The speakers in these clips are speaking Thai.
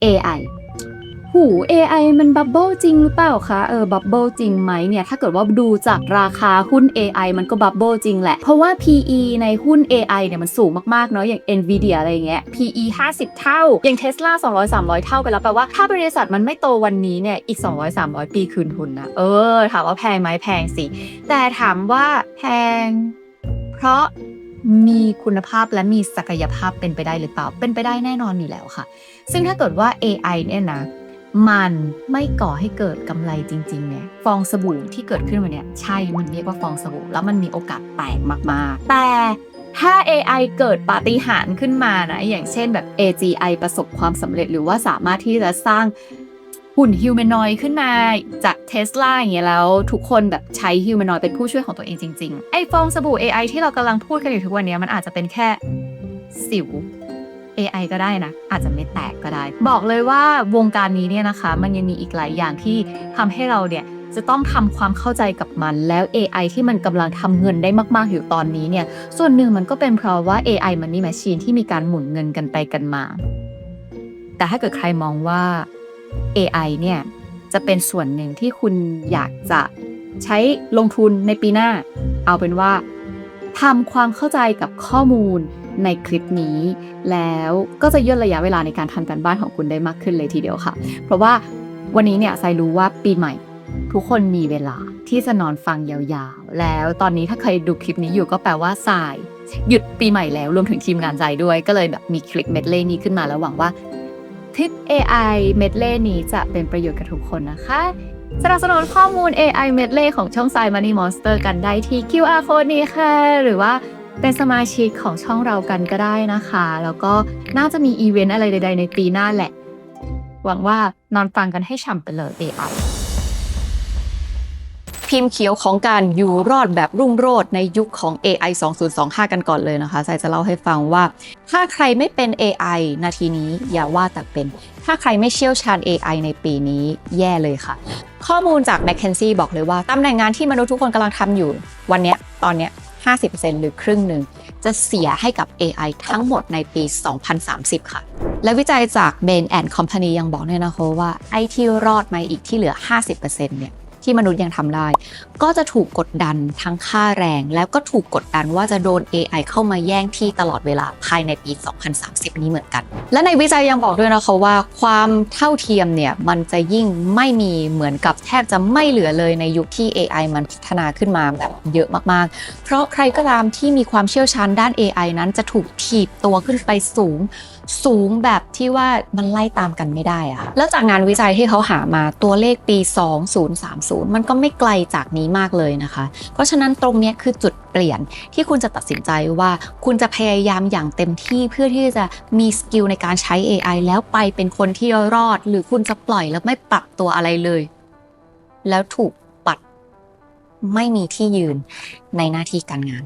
AI หู AI มันบับเบิลจริงหรือเปล่าคะบับเบิลจริงไหมเนี่ยถ้าเกิดว่าดูจากราคาหุ้น AI มันก็บับเบิลจริงแหละเพราะว่า PE ในหุ้น AI เนี่ยมันสูงมากๆเนาะอย่าง Nvidia อะไรอย่างเงี้ย PE 50 เท่าอย่าง Tesla 200-300 เท่าไปแล้วแปลว่าถ้าบริษัทมันไม่โตวันนี้เนี่ยอีก200-300 ปีคืนทุนนะถามว่าแพงไหมแพงสิแต่ถามว่าแพงเพราะมีคุณภาพและมีศักยภาพเป็นไปได้หรือเปล่าเป็นไปได้แน่นอนอยู่แล้วค่ะซึ่งถ้าเกิดว่า AI เนี่ยนะมันไม่ก่อให้เกิดกำไรจริงๆเนี่ยฟองสบู่ที่เกิดขึ้นมาเนี่ยใช่มันเรียกว่าฟองสบู่แล้วมันมีโอกาสแตกมากๆแต่ถ้า AI เกิดปาฏิหาริย์ขึ้นมานะอย่างเช่นแบบ AGI ประสบความสำเร็จหรือว่าสามารถที่จะสร้างหุ่นฮิวแมนอยด์ขึ้นมาจาก Tesla อย่างเงี้ยแล้วทุกคนแบบใช้ฮิวแมนอยด์เป็นผู้ช่วยของตัวเองจริงๆไอ้ฟองสบู่ AI ที่เรากำลังพูดกันอยู่ทุกวันนี้มันอาจจะเป็นแค่สิวAI ก็ได้นะอาจจะไม่แตกก็ได้บอกเลยว่าวงการนี้เนี่ยนะคะมันยังมีอีกหลายอย่างที่ทำให้เราเนี่ยจะต้องทำความเข้าใจกับมันแล้ว AI ที่มันกำลังทำเงินได้มากๆอยู่ตอนนี้เนี่ยส่วนหนึ่งมันก็เป็นเพราะว่า AI Money Machine ที่มีการหมุนเงินกันไปกันมาแต่ถ้าเกิดใครมองว่า AI เนี่ยจะเป็นส่วนหนึ่งที่คุณอยากจะใช้ลงทุนในปีหน้าเอาเป็นว่าทำความเข้าใจกับข้อมูลในคลิปนี้แล้วก็จะย่นระยะเวลาในการทำการบ้านของคุณได้มากขึ้นเลยทีเดียวค่ะเพราะว่าวันนี้เนี่ยไซรู้ว่าปีใหม่ทุกคนมีเวลาที่จะนอนฟังยาวๆแล้วตอนนี้ถ้าใครดูคลิปนี้อยู่ก็แปลว่าทรายหยุดปีใหม่แล้วรวมถึงทีมงานใจด้วยก็เลยแบบมีคลิปเมดเล่นี้ขึ้นมาแล้วหวังว่าคลิป AI เมดเล่นี้จะเป็นประโยชน์กับทุกคนนะคะสนับสนุนข้อมูล AI เมดเล่ของช่องทราย Money Monster กันได้ที่ QR Code นี้ค่ะหรือว่าเป็นสมาชิกของช่องเรากันก็ได้นะคะแล้วก็น่าจะมีอีเวนต์อะไรใดๆในปีหน้าแหละหวังว่านอนฟังกันให้ฉ่ำไปเลย AI พิมพ์เขียวของการอยู่รอดแบบรุ่งโรจน์ในยุคของ AI 2025 กันก่อนเลยนะคะสายจะเล่าให้ฟังว่าถ้าใครไม่เป็น AI นาทีนี้อย่าว่าแต่เป็นถ้าใครไม่เชี่ยวชาญ AI ในปีนี้แย่เลยค่ะข้อมูลจาก McKinsey บอกเลยว่าตำแหน่งงานที่มนุษย์ทุกคนกำลังทำอยู่วันนี้ตอนนี้ 50% หรือครึ่งหนึ่งจะเสียให้กับ AI ทั้งหมดในปี 2030 ค่ะและวิจัยจาก Bain & Company ยังบอกด้วยนะคะว่าไอ้ที่รอดมาอีกที่เหลือ 50% เนี่ยที่มนุษย์ยังทำได้ก็จะถูกกดดันทั้งค่าแรงแล้วก็ถูกกดดันว่าจะโดน AI เข้ามาแย่งที่ตลอดเวลาภายในปี 2030 นี้เหมือนกันและในวิจัยยังบอกด้วยนะคะว่าความเท่าเทียมเนี่ยมันจะยิ่งไม่มีเหมือนกับแทบจะไม่เหลือเลยในยุคที่ AI มันพัฒนาขึ้นมาแบบเยอะมากๆเพราะใครก็ตามที่มีความเชี่ยวชาญด้าน AI นั้นจะถูกถีบตัวขึ้นไปสูงแบบที่ว่ามันไล่ตามกันไม่ได้อะแล้วจากงานวิจัยที่เขาหามาตัวเลขปี 2030 มันก็ไม่ไกลจากนี้มากเลยนะคะเพราะฉะนั้นตรงนี้คือจุดเปลี่ยนที่คุณจะตัดสินใจว่าคุณจะพยายามอย่างเต็มที่เพื่อที่จะมีสกิลในการใช้ AI แล้วไปเป็นคนที่รอดหรือคุณจะปล่อยแล้วไม่ปรับตัวอะไรเลยแล้วถูกปัดไม่มีที่ยืนในหน้าที่การงาน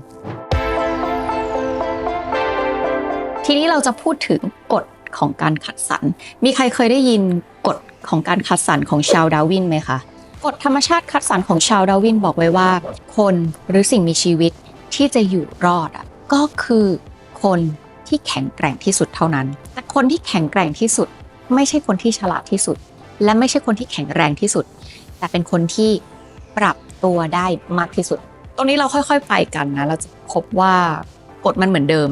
ทีนี้เราจะพูดถึงกฎของการคัดสรรมีใครเคยได้ยินกฎของการคัดสรรของชาร์ลส์ ดาร์วินไหมคะกฎธรรมชาติคัดสรรของชาร์ลส์ ดาร์วินบอกไว้ว่าคนหรือสิ่งมีชีวิตที่จะอยู่รอดก็คือคนที่แข็งแกร่งที่สุดเท่านั้นแต่คนที่แข็งแกร่งที่สุดไม่ใช่คนที่ฉลาดที่สุดและไม่ใช่คนที่แข็งแรงที่สุดแต่เป็นคนที่ปรับตัวได้มากที่สุดตรงนี้เราค่อยๆไปกันนะเราจะพบว่ากฎมันเหมือนเดิม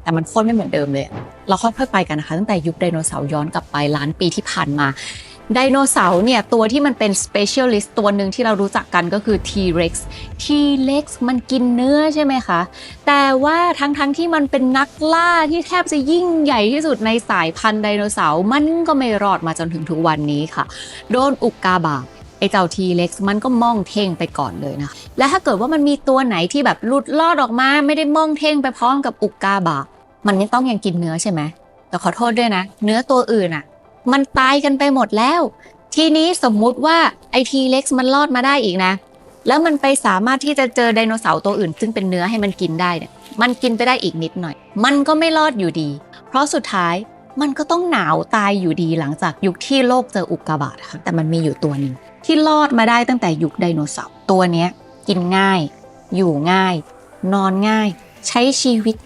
แต่มันโคตรไม่เหมือนเดิมเลยเราค่อยๆไปกันนะคะตั้งแต่ยุคไดโนเสาร์ย้อนกลับไปล้านปีที่ผ่านมาไดโนเสาร์เนี่ยตัวที่มันเป็น specialist ตัวหนึ่งที่เรารู้จักกันก็คือ T-Rex T-Rex มันกินเนื้อใช่ไหมคะแต่ว่าทั้งที่มันเป็นนักล่าที่แทบจะยิ่งใหญ่ที่สุดในสายพันธุ์ไดโนเสาร์มันก็ไม่รอดมาจนถึงทุกวันนี้ค่ะโดนอุกกาบาตไอ้เจ้า T-Rex มันก็ม่องเท่งไปก่อนเลยนะคะและถ้าเกิดว่ามันมีตัวไหนที่แบบหลุดรอดออกมาไม่ได้ม่องเท่งไปพร้อมกับอุกกาบาตมันไม่ต้องยังกินเนื้อใช่ไหมแต่ขอโทษด้วยนะเนื้อตัวอื่นมันตายกันไปหมดแล้วทีนี้สมมุติว่าไอทีเล็กซ์มันรอดมาได้อีกนะแล้วมันไปสามารถที่จะเจอไดโนเสาร์ตัวอื่นซึ่งเป็นเนื้อให้มันกินได้เนี่ยมันกินไปได้อีกนิดหน่อยมันก็ไม่รอดอยู่ดีเพราะสุดท้ายมันก็ต้องหนาวตายอยู่ดีหลังจากยุคที่โลกเจออุกกาบาตค่ะแต่มันมีอยู่ตัวนึงที่รอดมาได้ตั้งแต่ยุคไดโนเสาร์ตัวเนี้ยกินง่ายอยู่ง่ายนอนง่ายใช้ชีวิต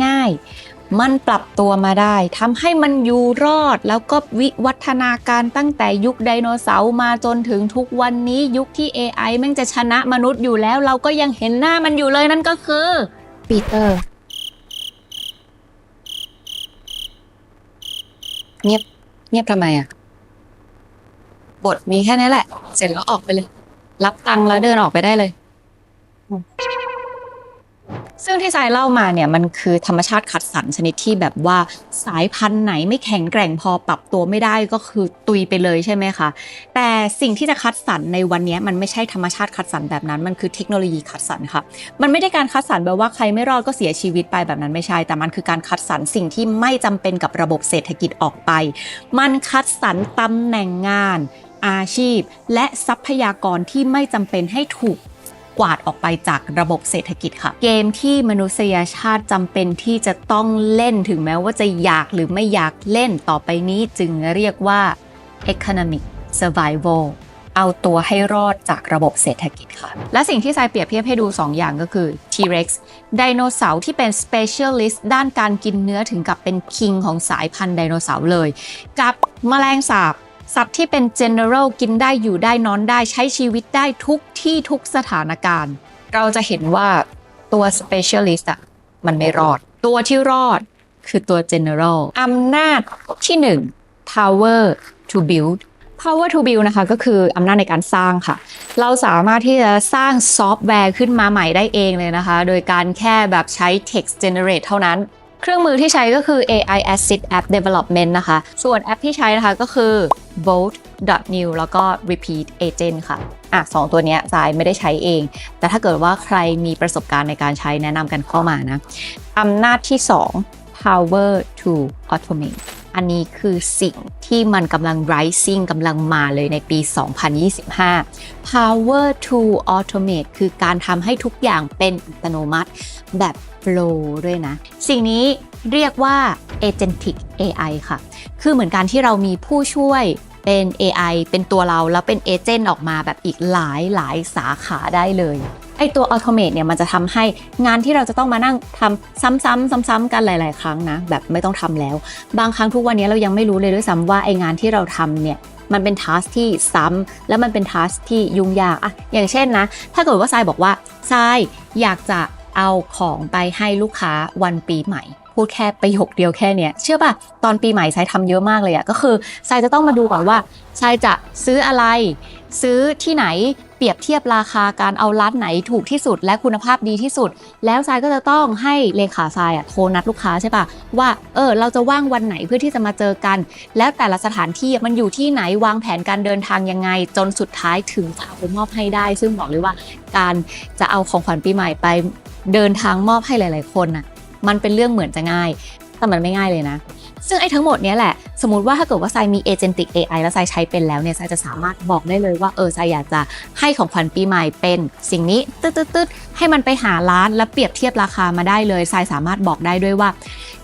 ง่ายๆ มันปรับตัวมาได้ทำให้มันอยู่รอดแล้วก็วิวัฒนาการตั้งแต่ยุคไดโนเสาร์มาจนถึงทุกวันนี้ยุคที่ AI แม่งจะชนะมนุษย์อยู่แล้วเราก็ยังเห็นหน้ามันอยู่เลยนั่นก็คือปีเตอร์เงียบทำไมอะบทมีแค่นี้แหละเสร็จแล้วออกไปเลยรับตังค์แล้วเดินออกไปได้เลยซึ่งที่ทรายเล่ามาเนี่ยมันคือธรรมชาติคัดสรรชนิดที่แบบว่าสายพันธุ์ไหนไม่แข็งแกร่งพอปรับตัวไม่ได้ก็คือตุยไปเลยใช่ไหมคะแต่สิ่งที่จะคัดสรรในวันนี้มันไม่ใช่ธรรมชาติคัดสรรแบบนั้นมันคือเทคโนโลยีคัดสรรค่ะมันไม่ได้การคัดสรรแบบว่าใครไม่รอดก็เสียชีวิตไปแบบนั้นไม่ใช่แต่มันคือการคัดสรรสิ่งที่ไม่จำเป็นกับระบบเศรษฐกิจออกไปมันคัดสรรตำแหน่งงานอาชีพและทรัพยากรที่ไม่จำเป็นให้ถูกกวาดออกไปจากระบบเศรษฐกิจค่ะเกมที่มนุษยชาติจำเป็นที่จะต้องเล่นถึงแม้ว่าจะอยากหรือไม่อยากเล่นต่อไปนี้จึงเรียกว่า economic survival เอาตัวให้รอดจากระบบเศรษฐกิจค่ะและสิ่งที่ทรายเปรียบเทียบให้ดู2 อย่างก็คือ T-Rex ไดโนเสาร์ที่เป็น specialist ด้านการกินเนื้อถึงกับเป็น king ของสายพันธุ์ไดโนเสาร์เลยกับแมลงสาบสัตว์ที่เป็น general กินได้อยู่ได้นอนได้ใช้ชีวิตได้ทุกที่ทุกสถานการณ์เราจะเห็นว่าตัว specialist อะมันไม่รอดตัวที่รอดคือตัว general อำนาจที่1 power to build power to build นะคะก็คืออำนาจในการสร้างค่ะเราสามารถที่จะสร้างซอฟต์แวร์ขึ้นมาใหม่ได้เองเลยนะคะโดยการแค่แบบใช้ text generate เท่านั้นเครื่องมือที่ใช้ก็คือ AI Assist App Development นะคะส่วนแอปที่ใช้นะคะก็คือ Bolt.new แล้วก็ Repeat Agent ค่ะ2ตัวนี้ทรายไม่ได้ใช้เองแต่ถ้าเกิดว่าใครมีประสบการณ์ในการใช้แนะนำกันเข้ามานะอำนาจที่2 Power to Automate อันนี้คือสิ่งที่มันกำลัง rising กำลังมาเลยในปี 2025 Power to Automate คือการทำให้ทุกอย่างเป็นอัตโนมัติแบบflow ด้วยนะสิ่งนี้เรียกว่า agentic AI ค่ะคือเหมือนการที่เรามีผู้ช่วยเป็น AI เป็นตัวเราแล้วเป็นเอเจนต์ออกมาแบบอีกหลายสาขาได้เลยไอตัว automate เนี่ยมันจะทำให้งานที่เราจะต้องมานั่งทำซ้ำๆกันหลายๆครั้งนะแบบไม่ต้องทำแล้วบางครั้งทุกวันนี้เรายังไม่รู้เลยด้วยซ้ำว่าไองานที่เราทำเนี่ยมันเป็นทัสที่ซ้ำแล้วมันเป็นทัสที่ยุ่งยากอย่างเช่นนะถ้าเกิดว่าทรายบอกว่าทรายอยากจะเอาของไปให้ลูกค้าวันปีใหม่พูดแค่ประโยคเดียวแค่เนี้ยเชื่อป่ะตอนปีใหม่ทรายทำเยอะมากเลยก็คือทรายจะต้องมาดูก่อนว่าทรายจะซื้ออะไรซื้อที่ไหนเปรียบเทียบราคาการเอาร้านไหนถูกที่สุดและคุณภาพดีที่สุดแล้วทรายก็จะต้องให้เลขาทรายโทรนัดลูกค้าใช่ป่ะว่าเราจะว่างวันไหนเพื่อที่จะมาเจอกันแล้วแต่ละสถานที่มันอยู่ที่ไหนวางแผนการเดินทางยังไงจนสุดท้ายถึงจะเอาไปมอบให้ได้ซึ่งบอกเลยว่าการจะเอาของขวัญปีใหม่ไปเดินทางมอบให้หลายๆคนมันเป็นเรื่องเหมือนจะง่ายแต่มันไม่ง่ายเลยนะซึ่งไอ้ทั้งหมดนี้แหละสมมติว่าถ้าเกิดว่าทรายมี agentic AI แล้วทรายใช้เป็นแล้วเนี่ยทรายจะสามารถบอกได้เลยว่าทรายอยากจะให้ของขวัญปีใหม่เป็นสิ่งนี้ตึ๊ดให้มันไปหาร้านแล้วเปรียบเทียบราคามาได้เลยทรายสามารถบอกได้ด้วยว่า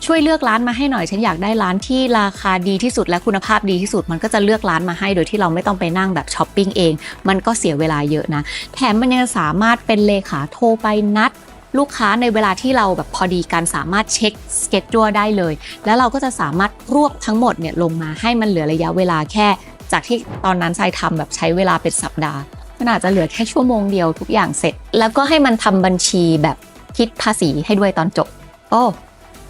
ช่วยเลือกร้านมาให้หน่อยฉันอยากได้ร้านที่ราคาดีที่สุดและคุณภาพดีที่สุดมันก็จะเลือกร้านมาให้โดยที่เราไม่ต้องไปนั่งแบบช้อปปิ้งเองมันก็เสียเวลาเยอะนะแถมมันยังสามารถเป็นเลขาโทรไปนัดลูกค้าในเวลาที่เราแบบพอดีกันสามารถเช็คสเกจจัวได้เลยแล้วเราก็จะสามารถรวบทั้งหมดเนี่ยลงมาให้มันเหลือระยะเวลาแค่จากที่ตอนนั้นทรายทำแบบใช้เวลาเป็นสัปดาห์มันอาจจะเหลือแค่ชั่วโมงเดียวทุกอย่างเสร็จแล้วก็ให้มันทำบัญชีแบบคิดภาษีให้ด้วยตอนจบ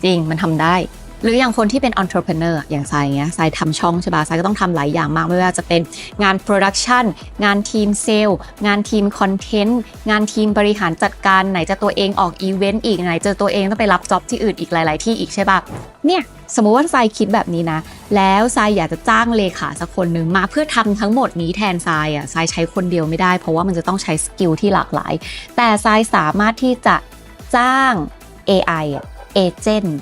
จริงมันทำได้หรืออย่างคนที่เป็น entrepreneur อย่างทรายเงี้ยทรายทำช่องใช่ป่ะทรายก็ต้องทำหลายอย่างมากไม่ว่าจะเป็นงาน production งานทีมเซลล์งานทีมคอนเทนต์งานทีมบริหารจัดการไหนจะตัวเองออกอีเวนต์อีกไหนจะตัวเองต้องไปรับจ็อบที่อื่นอีกหลายๆที่อีกใช่ป่ะเนี่ยสมมติว่าทรายคิดแบบนี้นะแล้วทรายอยากจะจ้างเลขาสักคนหนึ่งมาเพื่อทำทั้งหมดนี้แทนทรายทรายใช้คนเดียวไม่ได้เพราะว่ามันจะต้องใช้สกิลที่หลากหลายแต่ทรายสามารถที่จะจ้าง AI เอเจนต์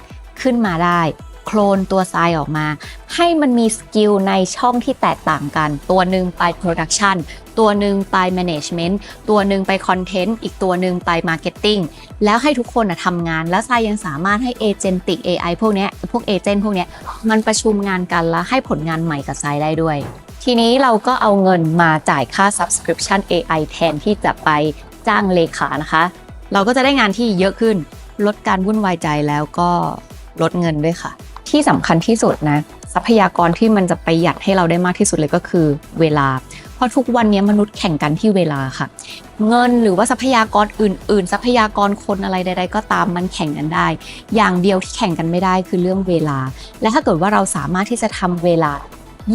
ขึ้นมาได้โคลนตัวทรายออกมาให้มันมีสกิลในช่องที่แตกต่างกันตัวหนึ่งไป Production ตัวหนึ่งไป Management ตัวหนึ่งไป Content อีกตัวหนึ่งไป Marketing แล้วให้ทุกคนทำงานแล้วทรายยังสามารถให้ Agentic AI พวกเอเจนต์พวกนี้มันประชุมงานกันแล้วให้ผลงานใหม่กับทรายได้ด้วยทีนี้เราก็เอาเงินมาจ่ายค่า Subscription AI แทนที่จะไปจ้างเลขานะคะเราก็จะได้งานที่เยอะขึ้นลดการวุ่นวายใจแล้วก็ ลดเงินด้วยค่ะที่สำคัญที่สุดนะทรัพยากรที่มันจะประหยัดให้เราได้มากที่สุดเลยก็คือเวลาเพราะทุกวันนี้มนุษย์แข่งกันที่เวลาค่ะเงินหรือว่าทรัพยากรอื่นๆทรัพยากรคนอะไรใดๆก็ตามมันแข่งกันได้อย่างเดียวที่แข่งกันไม่ได้คือเรื่องเวลาและถ้าเกิดว่าเราสามารถที่จะทำเวลา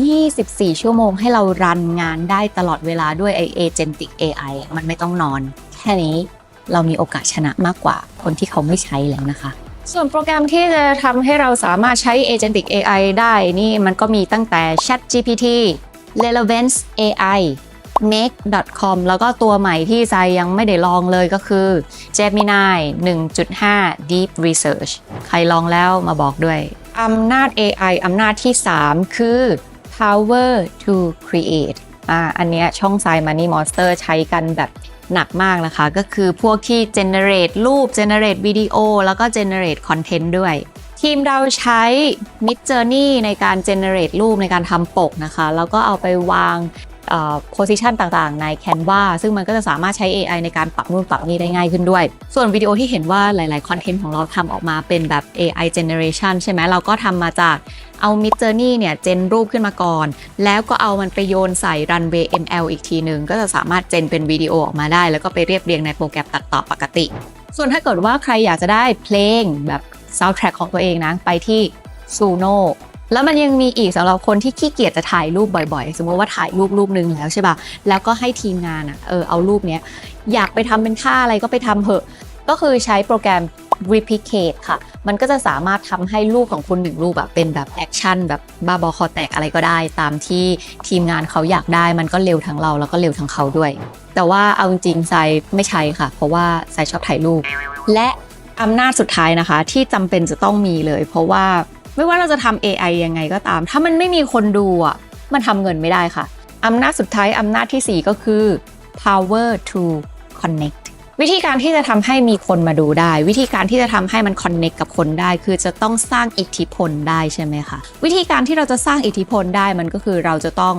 24 ชั่วโมงให้เรารันงานได้ตลอดเวลาด้วยAgentic AI มันไม่ต้องนอนแค่นี้เรามีโอกาสชนะมากกว่าคนที่เขาไม่ใช้แล้วนะคะส่วนโปรแกรมที่จะทำให้เราสามารถใช้ Agentic AI ได้นี่มันก็มีตั้งแต่ ChatGPT Relevance AI Make.com แล้วก็ตัวใหม่ที่ใจยังไม่ได้ลองเลยก็คือ Gemini 1.5 Deep Research ใครลองแล้วมาบอกด้วยอำนาจ AI อำนาจที่ 3 คือ Power to Create อันเนี้ยช่อง Sai Money Monster ใช้กันแบบหนักมากนะคะก็คือพวกที่ generate รูป generate วิดีโอแล้วก็ generate content ด้วยทีมเราใช้ Midjourney ในการ generate รูปในการทำปกนะคะแล้วก็เอาไปวางposition ต่างๆใน Canva ซึ่งมันก็จะสามารถใช้ AI ในการปรับนู่นปรับนี่ได้ง่ายขึ้นด้วยส่วนวิดีโอที่เห็นว่าหลายๆคอนเทนต์ของเราทำออกมาเป็นแบบ AI generation ใช่ไหมเราก็ทำมาจากเอา Midjourney เนี่ยเจนรูปขึ้นมาก่อนแล้วก็เอามันไปโยนใส่ Runway ML อีกทีนึงก็จะสามารถเจนเป็นวิดีโอออกมาได้แล้วก็ไปเรียบเรียงในโปรแกรมตัดต่อปกติส่วนถ้าเกิดว่าใครอยากจะได้เพลงแบบ soundtrack ของตัวเองนะไปที่ Sunoแล้วมันยังมีอีกสำหรับคนที่ขี้เกียจจะถ่ายรูปบ่อยๆสมมติว่าถ่ายรูปนึงแล้วใช่ป่ะแล้วก็ให้ทีมงานเอารูปเนี้ยอยากไปทำเป็นท่าอะไรก็ไปทำเถอะก็คือใช้โปรแกรม Replicate ค่ะมันก็จะสามารถทำให้รูปของคุณ1รูปแบบเป็นแบบแอคชั่นแบบบ้าบอคอแตกอะไรก็ได้ตามที่ทีมงานเขาอยากได้มันก็เร็วทั้งเราแล้วก็เร็วทั้งเขาด้วยแต่ว่าเอาจริงๆไซไม่ใช้ค่ะเพราะว่าไซชอบถ่ายรูปและอำนาจสุดท้ายนะคะที่จำเป็นจะต้องมีเลยเพราะว่าไม่ว่าเราจะทำ AI ยังไงก็ตามถ้ามันไม่มีคนดูมันทำเงินไม่ได้ค่ะอำนาจสุดท้ายอำนาจที่ 4 ก็คือ power to connect วิธีการที่จะทำให้มีคนมาดูได้วิธีการที่จะทำให้มัน connect กับคนได้คือจะต้องสร้างอิทธิพลได้ใช่ไหมคะวิธีการที่เราจะสร้างอิทธิพลได้มันก็คือเราจะต้อง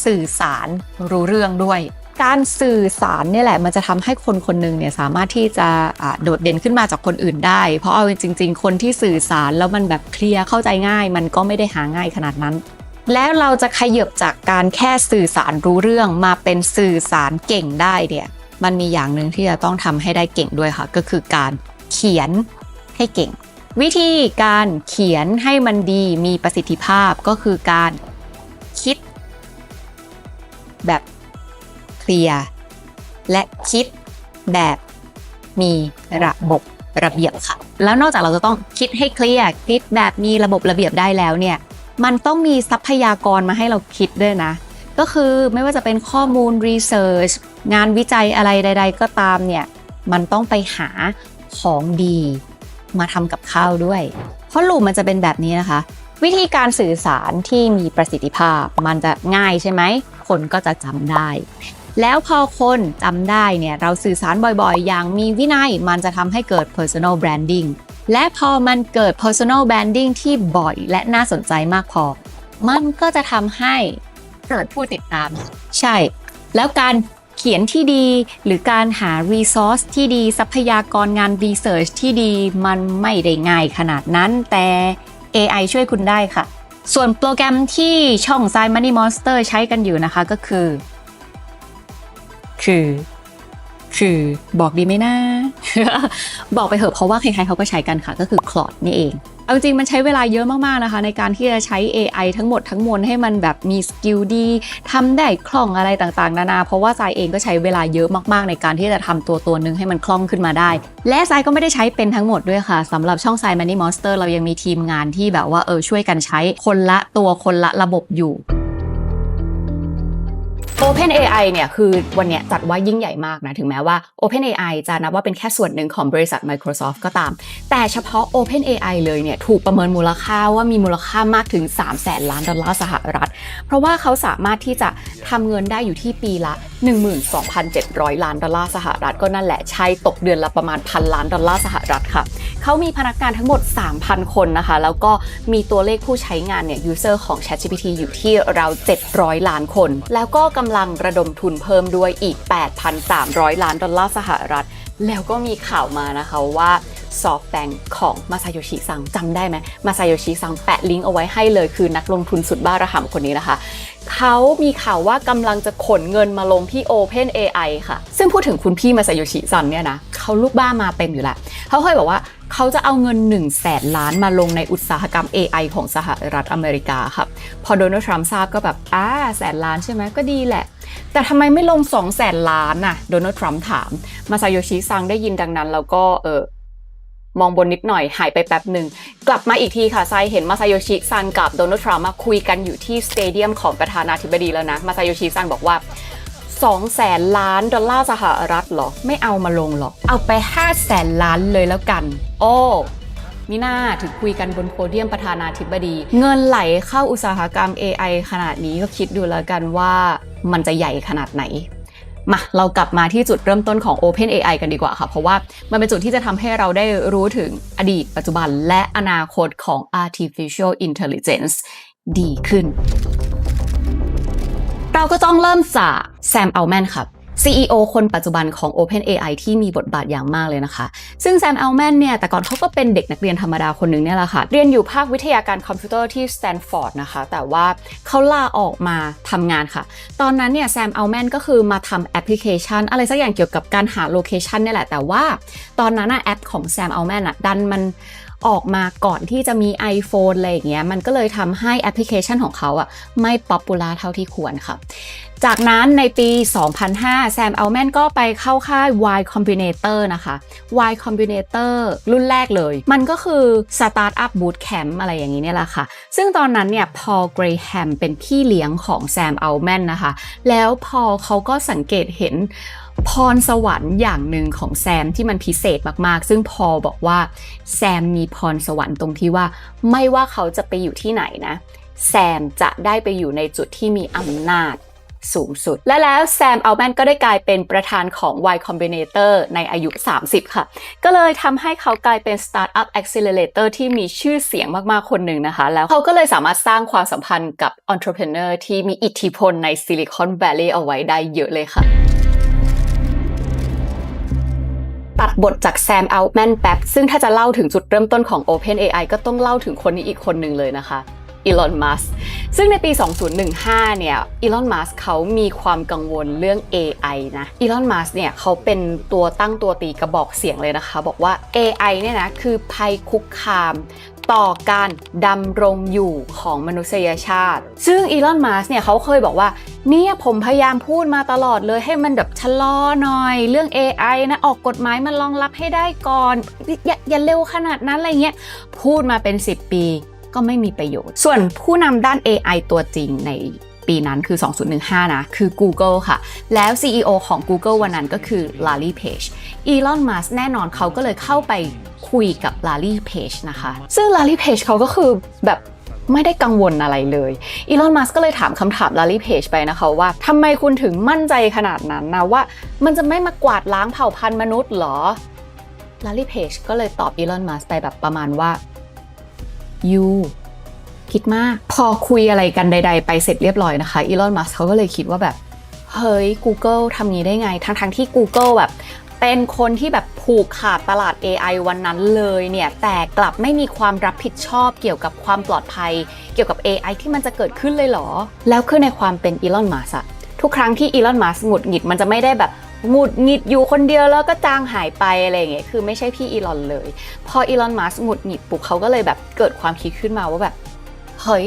สื่อสารรู้เรื่องด้วยการสื่อสารเนี่ยแหละมันจะทำให้คนคนหนึ่งเนี่ยสามารถที่จะโดดเด่นขึ้นมาจากคนอื่นได้เพราะเอาจริงๆคนที่สื่อสารแล้วมันแบบเคลียร์เข้าใจง่ายมันก็ไม่ได้หาง่ายขนาดนั้นแล้วเราจะขยับจากการแค่สื่อสารรู้เรื่องมาเป็นสื่อสารเก่งได้เนี่ยมันมีอย่างหนึ่งที่จะต้องทำให้ได้เก่งด้วยค่ะก็คือการเขียนให้เก่งวิธีการเขียนให้มันดีมีประสิทธิภาพก็คือการคิดแบบเคลียร์และคิดแบบมีระบบระเบียบค่ะแล้วนอกจากเราจะต้องคิดให้เคลียร์คิดแบบมีระบบระเบียบได้แล้วเนี่ยมันต้องมีทรัพยากรมาให้เราคิดด้วยนะก็คือไม่ว่าจะเป็นข้อมูลรีเสิร์ชงานวิจัยอะไรใดๆก็ตามเนี่ยมันต้องไปหาของดีมาทำกับข้าวด้วยเพราะลูปมันจะเป็นแบบนี้นะคะวิธีการสื่อสารที่มีประสิทธิภาพมันจะง่ายใช่ไหมคนก็จะจำได้แล้วพอคนจำได้เนี่ยเราสื่อสารบ่อยๆอย่างมีวินัยมันจะทำให้เกิด personal branding และพอมันเกิด personal branding ที่บ่อยและน่าสนใจมากพอมันก็จะทำให้เกิดผู้ติดตามใช่แล้วการเขียนที่ดีหรือการหา resource ที่ดีทรัพยากรงาน research ที่ดีมันไม่ได้ง่ายขนาดนั้นแต่ AI ช่วยคุณได้ค่ะส่วนโปรแกรมที่ช่อง Sai Money Monster ใช้กันอยู่นะคะก็คือบอกดีไหมนะ บอกไปเถอะเพราะว่าใครๆเขาก็ใช้กันค่ะก็คือ Claude นี่เองเอาจริงมันใช้เวลาเยอะมากๆนะคะในการที่จะใช้ AI ทั้งหมดทั้งมวลให้มันแบบมีสกิลดีทำได้คล่องอะไรต่างๆนานาเพราะว่าทรายเองก็ใช้เวลาเยอะมากๆในการที่จะทำตัวนึงให้มันคล่องขึ้นมาได้และทรายก็ไม่ได้ใช้เป็นทั้งหมดด้วยค่ะสำหรับช่อง Sai Money Monster เรายังมีทีมงานที่แบบว่าช่วยกันใช้คนละตัวคนละระบบอยู่OpenAI เนี่ยคือวันนี้จัดว่ายิ่งใหญ่มากนะถึงแม้ว่า OpenAI จะนับว่าเป็นแค่ส่วนหนึ่งของบริษัท Microsoft ก็ตามแต่เฉพาะ OpenAI เลยเนี่ยถูกประเมินมูลค่าว่ามีมูลค่ามากถึง 300,000 ล้านดอลลาร์สหรัฐเพราะว่าเขาสามารถที่จะทำเงินได้อยู่ที่ปีละ 12,700 ล้านดอลลาร์สหรัฐก็นั่นแหละใช้ตกเดือนละประมาณ1,000 ล้านดอลลาร์สหรัฐค่ะเขามีพนักงานทั้งหมด 3,000 คนนะคะแล้วก็มีตัวเลขผู้ใช้งานเนี่ย user ของ ChatGPT อยู่ที่ราว700 ล้านคนแล้วก็กำลังระดมทุนเพิ่มด้วยอีก 8,300 ล้านดอลลาร์สหรัฐแล้วก็มีข่าวมานะคะว่า SoftBank ของมาซาโยชิซังจำได้ไหมมาซาโยชิซังแปะลิงก์เอาไว้ให้เลยคือนักลงทุนสุดบ้าระห่ำคนนี้นะคะเขามีข่าวว่ากำลังจะขนเงินมาลงที่ OpenAI ค่ะซึ่งพูดถึงคุณพี่มาซาโยชิซังเนี่ยนะเขาลูกบ้ามาเต็มอยู่แล้วเขาเคยบอกว่าเขาจะเอาเงิน100,000 ล้านมาลงในอุตสาหกรรม AI ของสหรัฐอเมริกาครับพอโดนัลด์ทรัมป์ทราบก็แบบ100,000 ล้านใช่ไหมก็ดีแหละแต่ทำไมไม่ลง200,000 ล้านน่ะโดนัลด์ทรัมป์ถามมาซาโยชิซังได้ยินดังนั้นแล้วก็มองบนนิดหน่อยหายไปแป๊บหนึ่งกลับมาอีกทีค่ะไซเห็นมาซาโยชิซังกับโดนัลด์ทรัมป์มาคุยกันอยู่ที่สเตเดียมของประธานาธิบดีแล้วนะมาซาโยชิซังบอกว่า200,000 ล้านดอลลาร์สหรัฐเหรอไม่เอามาลงหรอกเอาไป500,000 ล้านเลยแล้วกันโอ้มิน่าถึงคุยกันบนโพเดียมประธานาธิบดีเงินไหลเข้าอุตสาหกรรม AI ขนาดนี้ก็คิดดูแล้วกันว่ามันจะใหญ่ขนาดไหนมาเรากลับมาที่จุดเริ่มต้นของ OpenAI กันดีกว่าค่ะเพราะว่ามันเป็นจุดที่จะทำให้เราได้รู้ถึงอดีตปัจจุบันและอนาคตของ Artificial Intelligence ดีขึ้นเราก็ต้องเริ่มจากแซม อัลแมนครับ CEO คนปัจจุบันของ OpenAI ที่มีบทบาทอย่างมากเลยนะคะซึ่งแซม อัลแมนเนี่ยแต่ก่อนเขาก็เป็นเด็กนักเรียนธรรมดาคนหนึ่งเนี่ยแหละค่ะเรียนอยู่ภาควิทยาการคอมพิวเตอร์ที่สแตนฟอร์ดนะคะแต่ว่าเขาลาออกมาทำงานค่ะตอนนั้นเนี่ยแซม อัลแมนก็คือมาทำแอปพลิเคชันอะไรสักอย่างเกี่ยวกับการหาโลเคชันเนี่ยแหละแต่ว่าตอนนั้นแอปของแซม อัลแมนดันมันออกมาก่อนที่จะมี iPhone อะไรอย่างเงี้ยมันก็เลยทำให้แอปพลิเคชันของเขาไม่ป๊อปปูล่าเท่าที่ควรค่ะจากนั้นในปี 2005 แซม อัลแมนก็ไปเข้าค่าย Y Combinator นะคะ Y Combinator รุ่นแรกเลยมันก็คือ Startup Bootcamp อะไรอย่างนี้เนี่ยแหละค่ะซึ่งตอนนั้นเนี่ยพอล เกรแฮมเป็นพี่เลี้ยงของแซม อัลแมนนะคะแล้วพอเขาก็สังเกตเห็นพรสวรรค์อย่างหนึ่งของแซมที่มันพิเศษมากๆซึ่งพอบอกว่าแซมมีพรสวรรค์ตรงที่ว่าไม่ว่าเขาจะไปอยู่ที่ไหนนะแซมจะได้ไปอยู่ในจุดที่มีอำนาจสูงสุดและแล้วแซม อัลแมนก็ได้กลายเป็นประธานของ Y Combinator ในอายุ30ค่ะก็เลยทำให้เขากลายเป็น Startup Accelerator ที่มีชื่อเสียงมากๆคนหนึ่งนะคะแล้วเขาก็เลยสามารถสร้างความสัมพันธ์กับ Entrepreneur ที่มีอิทธิพลใน Silicon Valley เอาไว้ได้เยอะเลยค่ะตัดบทจากแซม อัลแมนแป๊บซึ่งถ้าจะเล่าถึงจุดเริ่มต้นของ OpenAI ก็ต้องเล่าถึงคนนี้อีกคนหนึ่งเลยนะคะอีลอน มัสก์ซึ่งในปี 2015 เนี่ยอีลอน มัสก์เขามีความกังวลเรื่อง AI นะอีลอน มัสก์เนี่ยเขาเป็นตัวตั้งตัวตีกระบอกเสียงเลยนะคะบอกว่า AI เนี่ยนะคือภัยคุกคามต่อการดำรงอยู่ของมนุษยชาติซึ่งอีลอน มัสก์เนี่ยเขาเคยบอกว่าเนี่ยผมพยายามพูดมาตลอดเลยให้มันแบบชะลอหน่อยเรื่อง AI นะออกกฎหมายมันรองรับให้ได้ก่อนอย่าเร็วขนาดนั้นอะไรเงี้ยพูดมาเป็น10 ปีก็ไม่มีประโยชน์ส่วนผู้นำด้าน AI ตัวจริงในปีนั้นคือ 2015 นะคือ Google ค่ะแล้ว CEO ของ Google วันนั้นก็คือ Larry Page อีลอน มัสก์แน่นอนเขาก็เลยเข้าไปคุยกับ Larry Page นะคะซึ่ง Larry Page เขาก็คือแบบไม่ได้กังวลอะไรเลยอีลอน มัสก์ก็เลยถามคำถาม Larry Page ไปนะคะว่าทำไมคุณถึงมั่นใจขนาดนั้นนะว่ามันจะไม่มากวาดล้างเผ่าพันธุ์มนุษย์หรอ Larry Page ก็เลยตอบอีลอน มัสก์ไปแบบประมาณว่ายูคิดมากพอคุยอะไรกันใดๆไปเสร็จเรียบร้อยนะคะอีลอน มัสก์เขาก็เลยคิดว่าแบบเฮ้ย Google ทำงี้ได้ไงทั้งที่ Google แบบเป็นคนที่แบบผูกขาดตลาด AI วันนั้นเลยเนี่ยแต่กลับไม่มีความรับผิดชอบเกี่ยวกับความปลอดภัยเกี่ยวกับ AI ที่มันจะเกิดขึ้นเลยเหรอแล้วคือในความเป็นอีลอน มัสก์ทุกครั้งที่อีลอน มัสก์หงุดหงิดมันจะไม่ได้แบบหงุดหงิดอยู่คนเดียวแล้วก็จางหายไปอะไรอย่างเงี้ยคือไม่ใช่พี่อีลอนเลยพออีลอน มัสก์หงุดหงิดปุ๊บเขาก็เลยแบบเกิดความคิดขึ้นมาว่าแบบเฮ้ย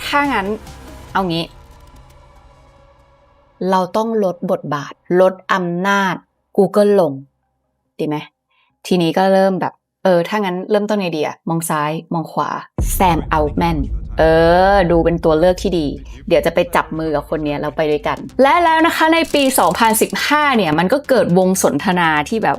ถ้างั้นเอางี้เราต้องลดบทบาทลดอำนาจ Google ลงดีไหมทีนี้ก็เริ่มแบบถ้างั้นเริ่มต้นไงดีอะมองซ้ายมองขวาแซม อัลแมนดูเป็นตัวเลือกที่ดีเดี๋ยวจะไปจับมือกับคนนี้แล้วไปด้วยกันและแล้วนะคะในปี 2015 เนี่ยมันก็เกิดวงสนทนาที่แบบ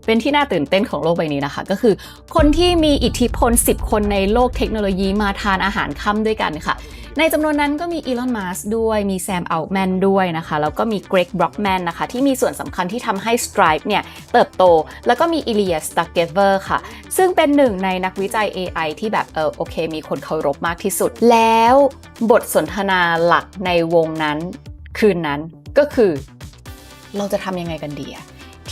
เป็นที่น่าตื่นเต้นของโลกใบนี้นะคะก็คือคนที่มีอิทธิพล10 คนในโลกเทคโนโลยีมาทานอาหารค่ำด้วยกันค่ะในจำนวนนั้นก็มีอีลอน มัสก์ด้วยมีแซม อัลแมนด้วยนะคะแล้วก็มีเกรก บล็อกแมนนะคะที่มีส่วนสำคัญที่ทำให้ Stripe เนี่ยเติบโตแล้วก็มีอิเลีย สตักเกเวอร์ค่ะซึ่งเป็นหนึ่งในนักวิจัย AI ที่แบบโอเคมีคนเคารพมากที่สุดแล้วบทสนทนาหลักในวงนั้นคืนนั้นก็คือเราจะทำยังไงกันดี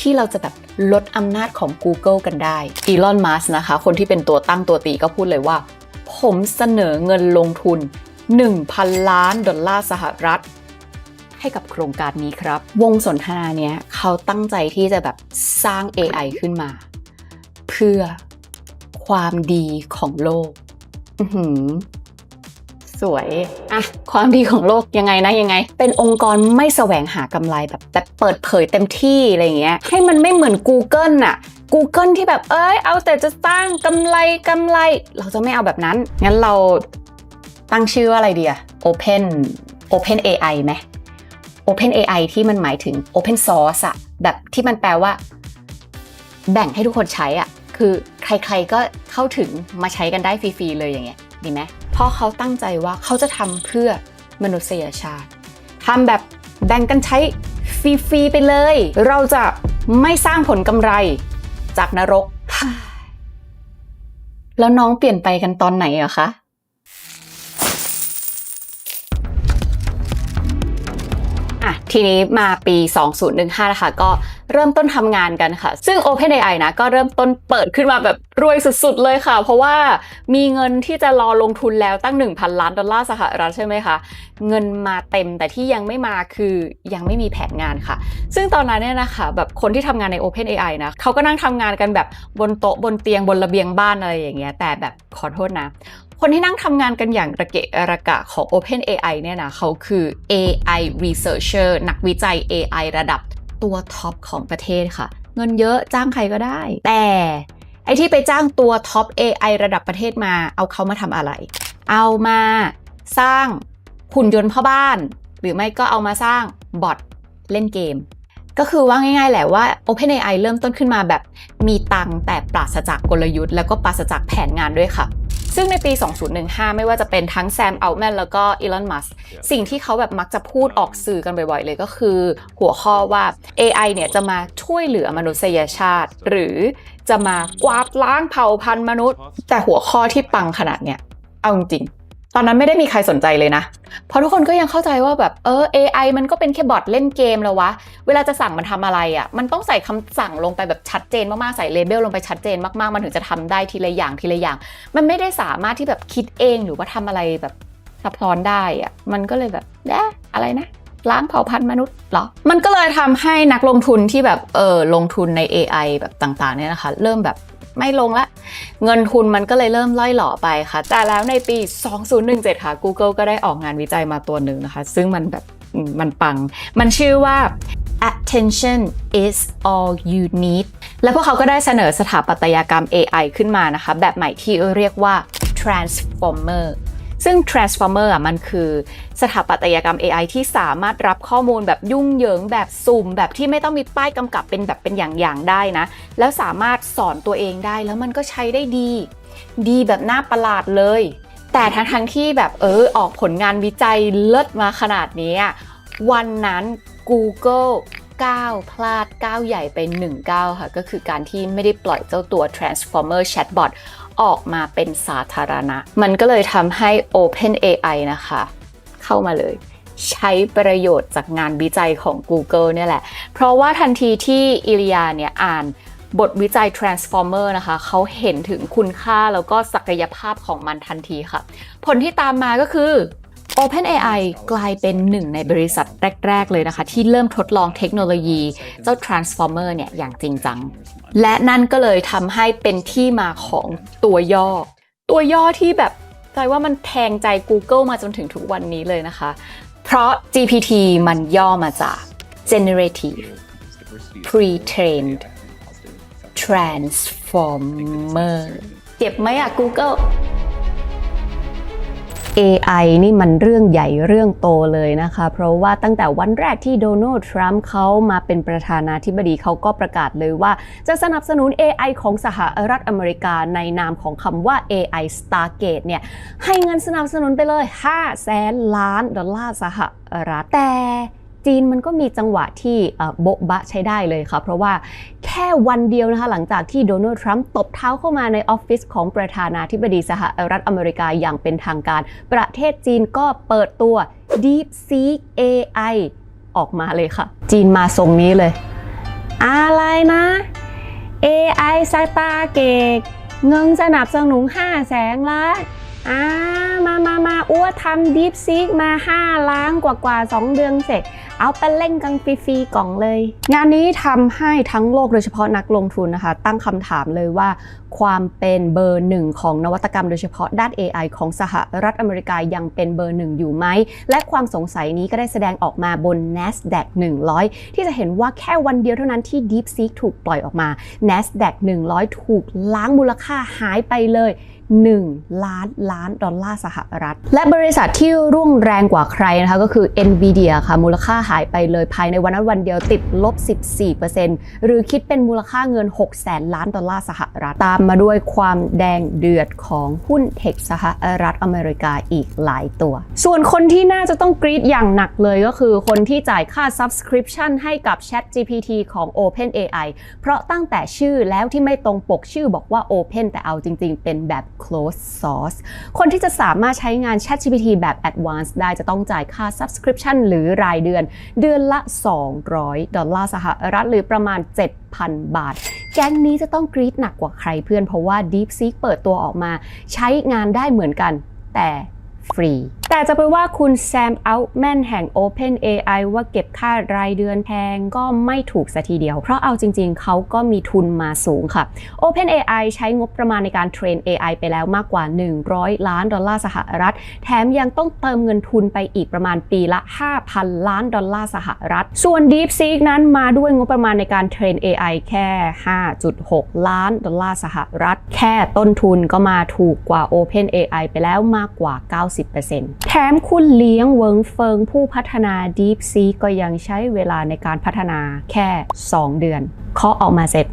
ท ที่เราจะแบบลดอำนาจของ Google กันได้อีลอน มัสก์นะคะคนที่เป็นตัวตั้งตัวตีก็พูดเลยว่าผมเสนอเงินลงทุน 1,000 ล้านดอลลาร์สหรัฐให้กับโครงการนี้ครับวงสนทนาเนี้ยเขาตั้งใจที่จะแบบสร้าง AI ขึ้นมาเพื่อความดีของโลกสวยอะความดีของโลกยังไงนะยังไงเป็นองค์กรไม่แสวงหากำไรแบบเปิดเผยเต็มที่อะไรเงี้ยให้มันไม่เหมือน Google น่ะ Google ที่แบบเอาแต่จะสร้างกำไรเราจะไม่เอาแบบนั้นงั้นเราตั้งชื่อว่าอะไรดีอะ Open AI ไหม Open AI ที่มันหมายถึง Open Source อะแบบที่มันแปลว่าแบ่งให้ทุกคนใช้อะคือใครๆก็เข้าถึงมาใช้กันได้ฟรีๆเลยอย่างเงี้ยดีไหมเพราะเขาตั้งใจว่าเขาจะทำเพื่อมนุษยชาติทำแบบแบ่งกันใช้ฟรีๆไปเลยเราจะไม่สร้างผลกำไรจากนรกแล้วน้องเปลี่ยนไปกันตอนไหนอะคะทีนี้มาปี 2015 นะคะก็เริ่มต้นทำงานกันค่ะซึ่ง OpenAI นะก็เริ่มต้นเปิดขึ้นมาแบบรวยสุดๆเลยค่ะเพราะว่ามีเงินที่จะรอลงทุนแล้วตั้ง 1,000 ล้านดอลลาร์สหรัฐใช่ไหมคะเงินมาเต็มแต่ที่ยังไม่มาคือยังไม่มีแผนงานค่ะซึ่งตอนนั้นเนี่ยนะคะแบบคนที่ทำงานใน OpenAI นะเขาก็นั่งทำงานกันแบบบนโต๊ะบนเตียงบนระเบียงบ้านอะไรอย่างเงี้ยแต่แบบขอโทษนะคนที่นั่งทำงานกันอย่างระเกะระกะของ OpenAI เนี่ยนะเขาคือ AI researcher นักวิจัย AI ระดับตัวท็อปของประเทศค่ะเงินเยอะจ้างใครก็ได้แต่ไอที่ไปจ้างตัวท็อป AI ระดับประเทศมาเอาเขามาทำอะไรเอามาสร้างหุ่นยนต์พ่อบ้านหรือไม่ก็เอามาสร้างบอทเล่นเกมก็คือว่าง่ายๆแหละว่า OpenAI เริ่มต้นขึ้นมาแบบมีตังค์แต่ปราศจากกลยุทธ์แล้วก็ปราศจากแผนงานด้วยค่ะซึ่งในปี 2015 ไม่ว่าจะเป็นทั้งแซม อัลต์แมนแล้วก็อีลอน มัสก์สิ่งที่เขาแบบมักจะพูดออกสื่อกันบ่อยๆเลยก็คือหัวข้อว่า AI เนี่ยจะมาช่วยเหลือมนุษยชาติหรือจะมากวาดล้างเผ่าพันธุ์มนุษย์แต่หัวข้อที่ปังขนาดเนี้ยเอาจริงตอนนั้นไม่ได้มีใครสนใจเลยนะเพราะทุกคนก็ยังเข้าใจว่าแบบAI มันก็เป็นแค่บอทเล่นเกมแล้ววะเวลาจะสั่งมันทำอะไรอ่ะมันต้องใส่คำสั่งลงไปแบบชัดเจนมากๆใส่เลเบลลงไปชัดเจนมากๆมันถึงจะทำได้ทีละอย่างมันไม่ได้สามารถที่แบบคิดเองหรือว่าทำอะไรแบบซับซ้อนได้อ่ะมันก็เลยแบบอะไรนะล้างเผ่าพันธุ์มนุษย์เหรอมันก็เลยทำให้นักลงทุนที่แบบลงทุนใน AI แบบต่างๆเนี่ยนะคะเริ่มแบบไม่ลงละเงินทุนมันก็เลยเริ่มล่อยหล่อไปค่ะแต่แล้วในปี 2017 ค่ะ Google ก็ได้ออกงานวิจัยมาตัวหนึ่งนะคะซึ่งมันแบบมันปังมันชื่อว่า Attention is all you need และพวกเขาก็ได้เสนอสถาปัตยกรรม AI ขึ้นมานะคะแบบใหม่ที่เรียกว่า Transformerซึ่ง Transformer มันคือสถาปัตยกรรม AI ที่สามารถรับข้อมูลแบบยุ่งเหยิงแบบสุ่มแบบที่ไม่ต้องมีป้ายกำกับเป็นแบบเป็นอย่างๆได้นะแล้วสามารถสอนตัวเองได้แล้วมันก็ใช้ได้ดีแบบน่าประหลาดเลยแต่ทั้งที่แบบออกผลงานวิจัยเลิศมาขนาดนี้วันนั้น Google ก้าวพลาดก้าวใหญ่ไป1ก้าวค่ะก็คือการที่ไม่ได้ปล่อยเจ้าตัว Transformer Chatbotออกมาเป็นสาธารณะมันก็เลยทำให้ OpenAI นะคะเข้ามาเลยใช้ประโยชน์จากงานวิจัยของ Google เนี่ยแหละเพราะว่าทันทีที่อิลิยาเนี่ยอ่านบทวิจัย Transformer นะคะเขาเห็นถึงคุณค่าแล้วก็ศักยภาพของมันทันทีค่ะผลที่ตามมาก็คือ OpenAI กลายเป็นหนึ่งในบริษัทแรกๆเลยนะคะที่เริ่มทดลองเทคโนโลยีเจ้า Transformer เนี่ยอย่างจริงจังและนั่นก็เลยทำให้เป็นที่มาของตัวย่อที่แบบใจว่ามันแทงใจ Google มาจนถึงทุกวันนี้เลยนะคะเพราะ GPT มันย่อมาจาก Generative Pre-trained Transformer เจ็บไหมอะ Google AI นี่มันเรื่องใหญ่เรื่องโตเลยนะคะเพราะว่าตั้งแต่วันแรกที่โดนัลด์ทรัมป์เขามาเป็นประธานาธิบดีเขาก็ประกาศเลยว่าจะสนับสนุน AI ของสหรัฐอเมริกาในนามของคำว่า AI Stargate เนี่ยให้เงินสนับสนุนไปเลย500,000 ล้านดอลลาร์สหรัฐแต่จีนมันก็มีจังหวะที่โบ๊ะบะใช้ได้เลยค่ะเพราะว่าแค่วันเดียวนะคะหลังจากที่โดนัลด์ทรัมป์ตบเท้าเข้ามาในออฟฟิศของประธานาธิบดีสหรัฐอเมริกาอย่างเป็นทางการประเทศจีนก็เปิดตัว DeepSeek AI ออกมาเลยค่ะจีนมาทรงนี้เลย อะไรนะ AI สตาร์เกกเงินสนับสนุน500,000 ล้านมาอ้วทำ DeepSeek มา5 ล้านกว่า2 เดือนเสร็จเอาไปเล่นกันฟรีๆกล่องเลยงานนี้ทำให้ทั้งโลกโดยเฉพาะนักลงทุนนะคะตั้งคำถามเลยว่าความเป็นเบอร์หนึ่งของนวัตกรรมโดยเฉพาะด้าน AI ของสหรัฐอเมริกายังเป็นเบอร์หนึ่งอยู่ไหมและความสงสัยนี้ก็ได้แสดงออกมาบน NASDAQ 100ที่จะเห็นว่าแค่วันเดียวเท่านั้นที่ DeepSeek ถูกปล่อยออกมา NASDAQ 100ถูกล้างมูลค่าหายไปเลย1 ล้านล้านดอลลาร์สหรัฐและบริษัทที่รุ่งแรงกว่าใครนะคะก็คือ Nvidia ค่ะมูลค่าหายไปเลยภายในวันนั้นวันเดียวติดลบ 14% หรือคิดเป็นมูลค่าเงิน 600,000 ล้านดอลลาร์สหรัฐตามมาด้วยความแดงเดือดของหุ้นเทคสหรัฐอเมริกาอีกหลายตัวส่วนคนที่น่าจะต้องกรี๊ดอย่างหนักเลยก็คือคนที่จ่ายค่า Subscription ให้กับ ChatGPT ของ OpenAI เพราะตั้งแต่ชื่อแล้วที่ไม่ตรงปกชื่อบอกว่า Open แต่เอาจริงๆเป็นแบบclosed source คนที่จะสามารถใช้งาน ChatGPT แบบ advanced ได้จะต้องจ่ายค่า subscription หรือรายเดือนละ$200 สหรัฐหรือประมาณ 7,000 บาทแก๊งนี้จะต้องกรี๊ดหนักกว่าใครเพื่อนเพราะว่า DeepSeek เปิดตัวออกมาใช้งานได้เหมือนกันแต่ฟรีแต่จะไปว่าคุณแซม อัลต์แมนแห่ง OpenAI ว่าเก็บค่ารายเดือนแพงก็ไม่ถูกซะทีเดียวเพราะเอาจริงๆเขาก็มีทุนมาสูงค่ะ OpenAI ใช้งบประมาณในการเทรน AI ไปแล้วมากกว่า$100 ล้านสหรัฐแถมยังต้องเติมเงินทุนไปอีกประมาณปีละ$5,000 ล้านสหรัฐส่วน DeepSeek นั้นมาด้วยงบประมาณในการเทรน AI แค่ 5.6 ล้านสหรัฐแค่ต้นทุนก็มาถูกกว่า OpenAI ไปแล้วมากกว่า 90% แถมคุณเลี้ยงเวิงเฟิงผู้พัฒนา DeepSeek ก็ยังใช้เวลาในการพัฒนาแค่ 2 เดือนเคาะออกมาเสร็จ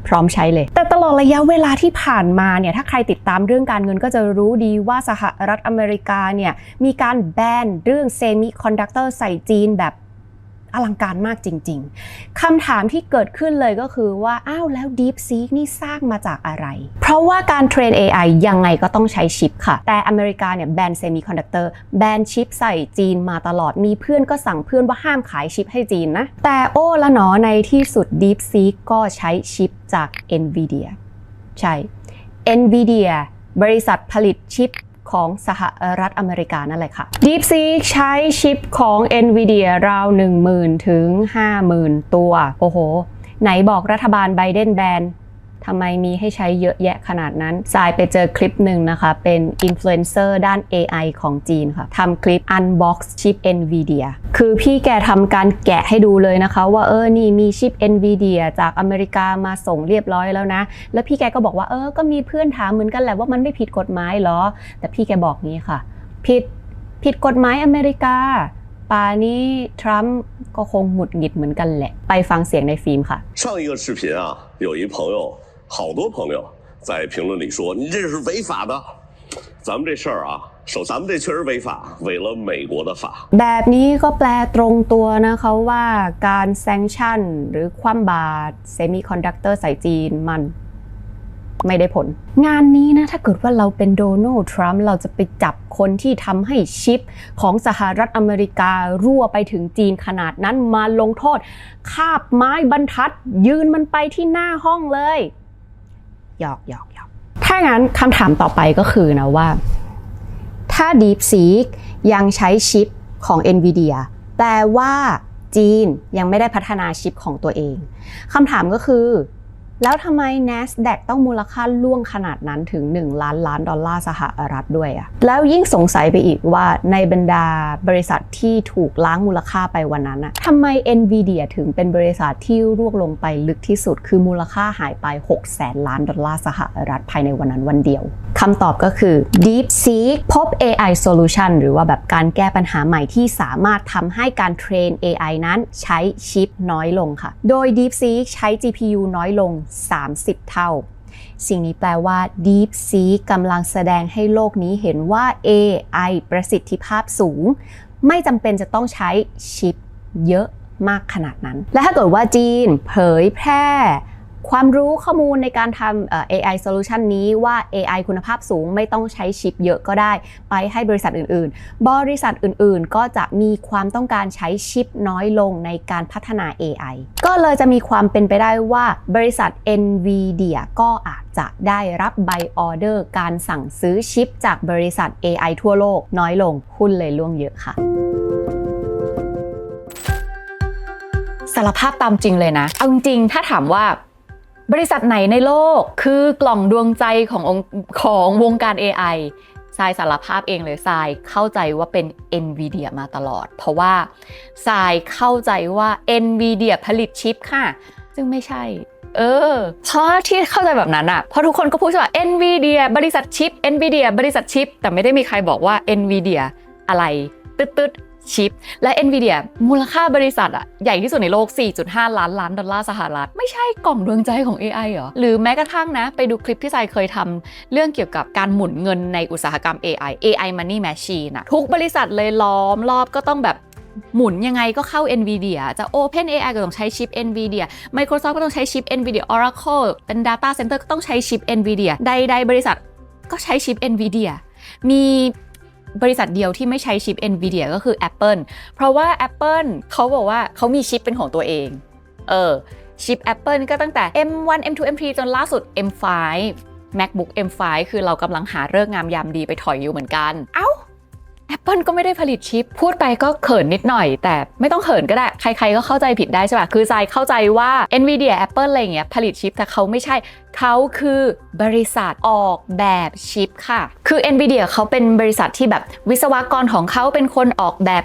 พร้อมใช้เลยแต่ตลอดระยะเวลาที่ผ่านมาเนี่ยถ้าใครติดตามเรื่องการเงินก็จะรู้ดีว่าสหรัฐอเมริกาเนี่ยมีการแบนเรื่องเซมิคอนดักเตอร์ใส่จีนแบบอลังการมากจริงๆคำถามที่เกิดขึ้นเลยก็คือว่าอ้าวแล้ว DeepSeek นี่สร้างมาจากอะไรเพราะว่าการเทรน AI ยังไงก็ต้องใช้ชิปค่ะแต่อเมริกาเนี่ยแบนเซมิคอนดักเตอร์แบนชิปใส่จีนมาตลอดมีเพื่อนก็สั่งเพื่อนว่าห้ามขายชิปให้จีนนะแต่โอ้ละหนอในที่สุด DeepSeek ก็ใช้ชิปจาก Nvidia ใช่ Nvidia บริษัทผลิตชิปของสหรัฐอเมริกานั่นแหละค่ะ DeepSeek ใช้ชิปของ Nvidia ราว 10,000 ถึง 50,000 ตัวโอ้โหไหนบอกรัฐบาลไบเดนแบนทำไมมีให้ใช้เยอะแยะขนาดนั้นสายไปเจอคลิปหนึ่งนะคะเป็นอินฟลูเอนเซอร์ด้าน AI ของจีนค่ะทำคลิป Unbox ชิป Nvidia คือพี่แกทำการแกะให้ดูเลยนะคะว่านี่มีชิป Nvidia จากอเมริกามาส่งเรียบร้อยแล้วนะแล้วพี่แกก็บอกว่าก็มีเพื่อนถามเหมือนกันแหละว่ามันไม่ผิดกฎหมายหรอแต่พี่แกบอกงี้ค่ะผิดกฎหมายอเมริกาป่านี้ทรัมป์ก็คงหงุดหงิดเหมือนกันแหละไปฟังเสียงในฟิล์มค่ะ上一个视频啊，有一朋友，好多朋友在评论里说你这是违法的。咱们这事儿啊，咱们这确实违法，违了美国的法。แบบนี้ก็แปลตรงตัวนะคะว่าการแซงชั่นหรือคว่ำบาตรเซมิคอนดักเตอร์ใส่จีนมันไม่ได้ผลงานนี้นะถ้าเกิดว่าเราเป็นโดนัลด์ทรัมป์เราจะไปจับคนที่ทำให้ชิปของสหรัฐอเมริการั่วไปถึงจีนขนาดนั้นมาลงโทษคาบไม้บรรทัดยืนมันไปที่หน้าห้องเลยหยอกถ้างั้นคำถามต่อไปก็คือนะว่าถ้า DeepSeek ยังใช้ชิปของ Nvidia แปลว่าจีนยังไม่ได้พัฒนาชิปของตัวเองคำถามก็คือแล้วทำไม NASDAQ ต้องมูลค่าล่วงขนาดนั้นถึง$1 ล้านสหรัฐด้วยอะแล้วยิ่งสงสัยไปอีกว่าในบรรดาบริษัทที่ถูกล้างมูลค่าไปวันนั้นอะทำไม Nvidia ถึงเป็นบริษัทที่ร่วงลงไปลึกที่สุดคือมูลค่าหายไป$600 ล้านสหรัฐภายในวันนั้นวันเดียวคำตอบก็คือ DeepSeek พบ AI solution หรือว่าแบบการแก้ปัญหาใหม่ที่สามารถทำให้การเทรน AI นั้นใช้ชิปน้อยลงค่ะโดย DeepSeek ใช้ GPU น้อยลง30 เท่าสิ่งนี้แปลว่า DeepSeek กำลังแสดงให้โลกนี้เห็นว่า AI ประสิทธิภาพสูงไม่จำเป็นจะต้องใช้ชิปเยอะมากขนาดนั้นและถ้าเกิดว่าจีนเผยแพร่ ความรู้ข้อมูลในการทำAI solution นี้ว่า AI คุณภาพสูงไม่ต้องใช้ชิปเยอะก็ได้ไปให้บริษัทอื่นๆบริษัทอื่นๆก็จะมีความต้องการใช้ชิปน้อยลงในการพัฒนา AI ก็เลยจะมีความเป็นไปได้ว่าบริษัท NVIDIA ก็อาจจะได้รับใบออเดอร์การสั่งซื้อชิปจากบริษัท AI ทั่วโลกน้อยลงหุ้นเลยร่วงเยอะค่ะสารภาพตามจริงเลยนะเอาจริงๆถ้าถามว่าบริษัทไหนในโลกคือกล่องดวงใจของวงการ AI ทรายสารภาพเองเลยทรายเข้าใจว่าเป็น NVIDIA มาตลอดเพราะว่าทรายเข้าใจว่า NVIDIA ผลิตชิปค่ะซึ่งไม่ใช่เพราะที่เข้าใจแบบนั้นเพราะทุกคนก็พูดว่า NVIDIA บริษัทชิป NVIDIA บริษัทชิปแต่ไม่ได้มีใครบอกว่า NVIDIA อะไรตึ๊ดชิปและ NVIDIA มูลค่าบริษัทใหญ่ที่สุดในโลก 4.5 ล้านล้านดอลลาร์สหรัฐไม่ใช่กล่องดวงใจของ AI เหรอหรือแม้กระทั่งนะไปดูคลิปที่ทรายเคยทำเรื่องเกี่ยวกับการหมุนเงินในอุตสาหกรรม AI Money Machine ทุกบริษัทเลยล้อมรอบก็ต้องแบบหมุนยังไงก็เข้า NVIDIA จะ OpenAI ก็ต้องใช้ชิป NVIDIA Microsoft ก็ต้องใช้ชิป NVIDIA Oracle เป็น Data Center ก็ต้องใช้ชิป NVIDIA ใดๆบริษัทก็ใช้ชิป NVIDIA มีบริษัทเดียวที่ไม่ใช้ชิป NVIDIA ก็คือ Apple เพราะว่า Apple เขาบอกว่าเขามีชิปเป็นของตัวเองชิป Apple ก็ตั้งแต่ M1 M2 M3 จนล่าสุด M5 MacBook M5 คือเรากำลังหาฤกษ์งามยามดีไปถอยอยู่เหมือนกันApple ก็ไม่ได้ผลิตชิปพูดไปก็เขินนิดหน่อยแต่ไม่ต้องเขินก็ได้ใครๆก็เข้าใจผิดได้ใช่ป่ะคือทรายเข้าใจว่า Nvidia Apple อะไรอย่างเงี้ยผลิตชิปแต่เขาไม่ใช่เขาคือบริษัทออกแบบชิปค่ะคือ Nvidia เขาเป็นบริษัทที่แบบวิศวกรของเขาเป็นคนออกแบบ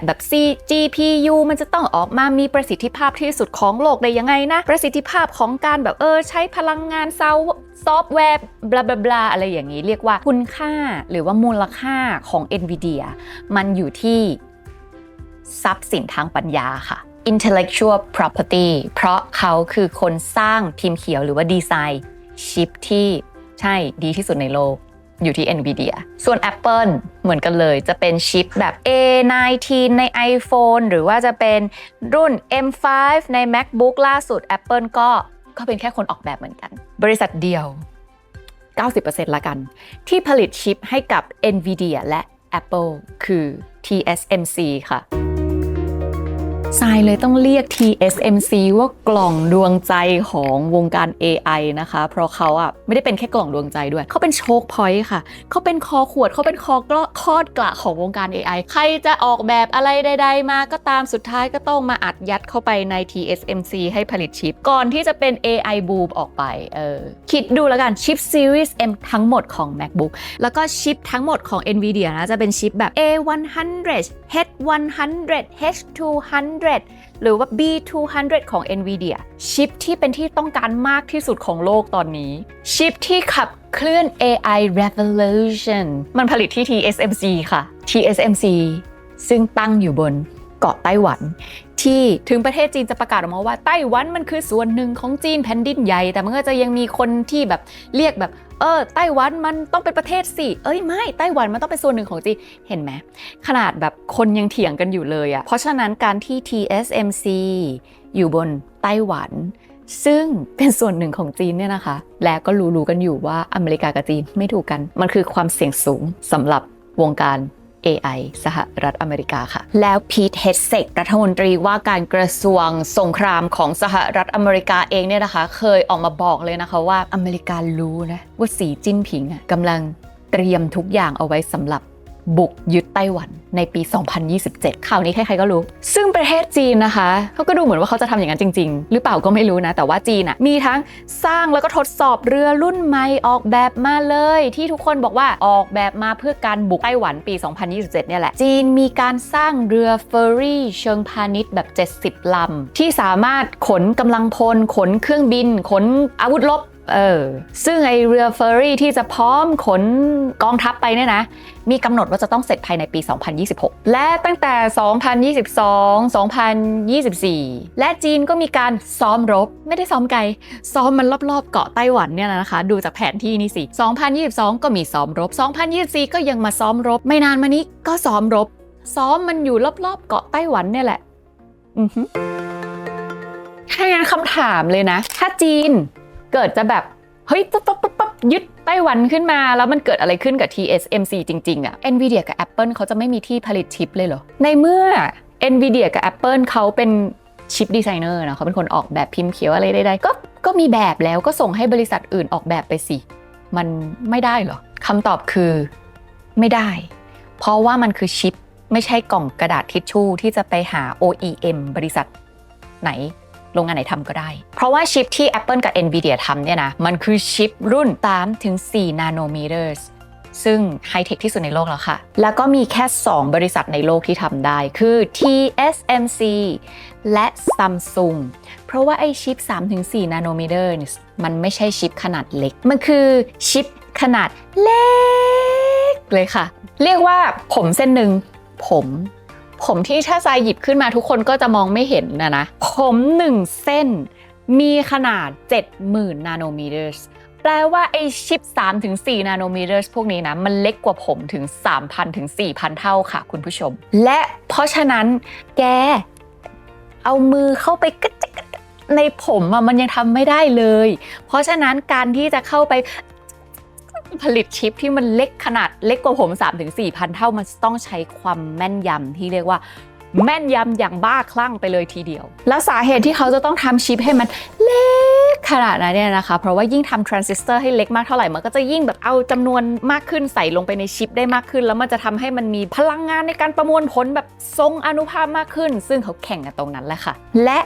GPU มันจะต้องออกมามีประสิทธิภาพที่สุดของโลกได้ยังไงนะประสิทธิภาพของการแบบใช้พลังงานซอฟต์แวร์บลาบลาอะไรอย่างนี้เรียกว่าคุณค่าหรือว่ามูลค่าของ Nvidia มันอยู่ที่ทรัพย์สินทางปัญญาค่ะ intellectual property เพราะเขาคือคนสร้างพิมพ์เขียวหรือว่าดีไซน์ชิปที่ใช่ดีที่สุดในโลกอยู่ที่ Nvidia ส่วน Apple เหมือนกันเลยจะเป็นชิปแบบ A19 ใน iPhone หรือว่าจะเป็นรุ่น M5 ใน MacBook ล่าสุด Apple ก็เป็นแค่คนออกแบบเหมือนกันบริษัทเดียว 90% ละกันที่ผลิตชิปให้กับ Nvidia และ Apple คือ TSMC ค่ะทรายเลยต้องเรียก TSMC ว่ากล่องดวงใจของวงการ AI นะคะเพราะเขาไม่ได้เป็นแค่กล่องดวงใจด้วยเขาเป็นโชคพอยต์ค่ะเขาเป็นคอขวดเขาเป็นคอดกระของวงการ AI ใครจะออกแบบอะไรใดๆมาก็ตามสุดท้ายก็ต้องมาอัดยัดเข้าไปใน TSMC ให้ผลิตชิปก่อนที่จะเป็น AI boom ออกไปคิดดูแล้วกันชิป Series M ทั้งหมดของ MacBook แล้วก็ชิปทั้งหมดของ Nvidia นะจะเป็นชิปแบบ A100 H100 H200 หรือว่า B200 ของ Nvidia ชิปที่เป็นที่ต้องการมากที่สุดของโลกตอนนี้ชิปที่ขับเคลื่อน AI revolution มันผลิตที่ TSMC ค่ะ TSMC ซึ่งตั้งอยู่บนเกาะไต้หวันที่ถึงประเทศจีนจะประกาศออกมาว่าไต้หวันมันคือส่วนหนึ่งของจีนแผ่นดินใหญ่แต่มันก็จะยังมีคนที่แบบเรียกแบบไต้หวันมันต้องเป็นประเทศสิไม่ไต้หวันมันต้องเป็นส่วนหนึ่งของจีนเห็นไหมขนาดแบบคนยังเถียงกันอยู่เลยเพราะฉะนั้นการที่ TSMC อยู่บนไต้หวันซึ่งเป็นส่วนหนึ่งของจีนเนี่ยนะคะและก็รู้กันอยู่ว่าอเมริกากับจีนไม่ถูกกันมันคือความเสี่ยงสูงสำหรับวงการAI สหรัฐอเมริกาค่ะแล้วพีท เฮดเซกรัฐมนตรีว่าการกระทรวงสงครามของสหรัฐอเมริกาเองเนี่ยนะคะเคยออกมาบอกเลยนะคะว่าอเมริการู้นะว่าสีจิ้นผิงกำลังเตรียมทุกอย่างเอาไว้สำหรับบุกยึดไต้หวันในปี 2027 ข่าวนี้ใครๆก็รู้ซึ่งประเทศจีนนะคะเขาก็ดูเหมือนว่าเขาจะทำอย่างนั้นจริงๆหรือเปล่าก็ไม่รู้นะแต่ว่าจีนมีทั้งสร้างแล้วก็ทดสอบเรือรุ่นใหม่ออกแบบมาเลยที่ทุกคนบอกว่าออกแบบมาเพื่อการบุกไต้หวันปี 2027 เนี่ยแหละจีนมีการสร้างเรือเฟอร์รี่เชิงพาณิชย์แบบ70 ลำที่สามารถขนกำลังพลขนเครื่องบินขนอาวุธรบซึ่งไอเรือเฟอร์รี่ที่จะพร้อมขนกองทัพไปเนี่ยนะมีกำหนดว่าจะต้องเสร็จภายในปี 2026 และตั้งแต่ 2022 2024 และจีนก็มีการซ้อมรบไม่ได้ซ้อมไกลซ้อมมันรอบๆเกาะไต้หวันเนี่ยนะคะดูจากแผนที่นี่สิ 2022 ก็มีซ้อมรบ 2024 ก็ยังมาซ้อมรบไม่นานมานี้ก็ซ้อมรบซ้อมมันอยู่รอบๆเกาะไต้หวันเนี่ยแหละถ้างั้นคำถามเลยนะถ้าจีน เกิดจะแบบเฮ้ยปั๊บยึดไต้หวันขึ้นมาแล้วมันเกิดอะไรขึ้นกับ TSMC จริงๆอะ Nvidia กับ Apple เขาจะไม่มีที่ผลิตชิปเลยเหรอในเมื่อ Nvidia กับ Apple เขาเป็นชิปดีไซเนอร์นะเขาเป็นคนออกแบบพิมพ์เขียวอะไรใดๆก็มีแบบแล้วก็ส่งให้บริษัทอื่นออกแบบไปสิมันไม่ได้เหรอคำตอบคือไม่ได้เพราะว่ามันคือชิปไม่ใช่กล่องกระดาษทิชชู่ที่จะไปหา OEM บริษัทไหนโรงงานไหนทำก็ได้เพราะว่าชิปที่ Apple กับ Nvidia ทำเนี่ยนะมันคือชิปรุ่น 3-4 นาโนเมตรซึ่งไฮเทคที่สุดในโลกแล้วค่ะแล้วก็มีแค่ 2 บริษัทในโลกที่ทำได้คือ TSMC และ Samsung เพราะว่าไอชิป 3-4 นาโนเมตรมันไม่ใช่ชิปขนาดเล็กมันคือชิปขนาดเล็กเลยค่ะเรียกว่าผมเส้นหนึ่งผมที่ถ้าทรายหยิบขึ้นมาทุกคนก็จะมองไม่เห็นนะผม1เส้นมีขนาด 70,000 นาโนเมตรแปลว่าไอชิป 3-4 นาโนเมตรพวกนี้นะมันเล็กกว่าผมถึง 3,000 ถึง 4,000 เท่าค่ะคุณผู้ชมและเพราะฉะนั้นแกเอามือเข้าไปกระจักในผมมันยังทำไม่ได้เลยเพราะฉะนั้นการที่จะเข้าไปผลิตชิปที่มันเล็กขนาดเล็กกว่าผม 3-4,000 เท่ามันต้องใช้ความแม่นยำที่เรียกว่าแม่นยำอย่างบ้าคลั่งไปเลยทีเดียวแล้วสาเหตุที่เขาจะต้องทำชิปให้มันเล็กขนาดนั้นเนี่ยนะคะเพราะว่ายิ่งทำทรานซิสเตอร์ให้เล็กมากเท่าไหร่มันก็จะยิ่งแบบเอาจำนวนมากขึ้นใส่ลงไปในชิปได้มากขึ้นแล้วมันจะทำให้มันมีพลังงานในการประมวลผลแบบทรงอานุภาพมากขึ้นซึ่งเขาแข่งกันตรงนั้นแหละค่ะและ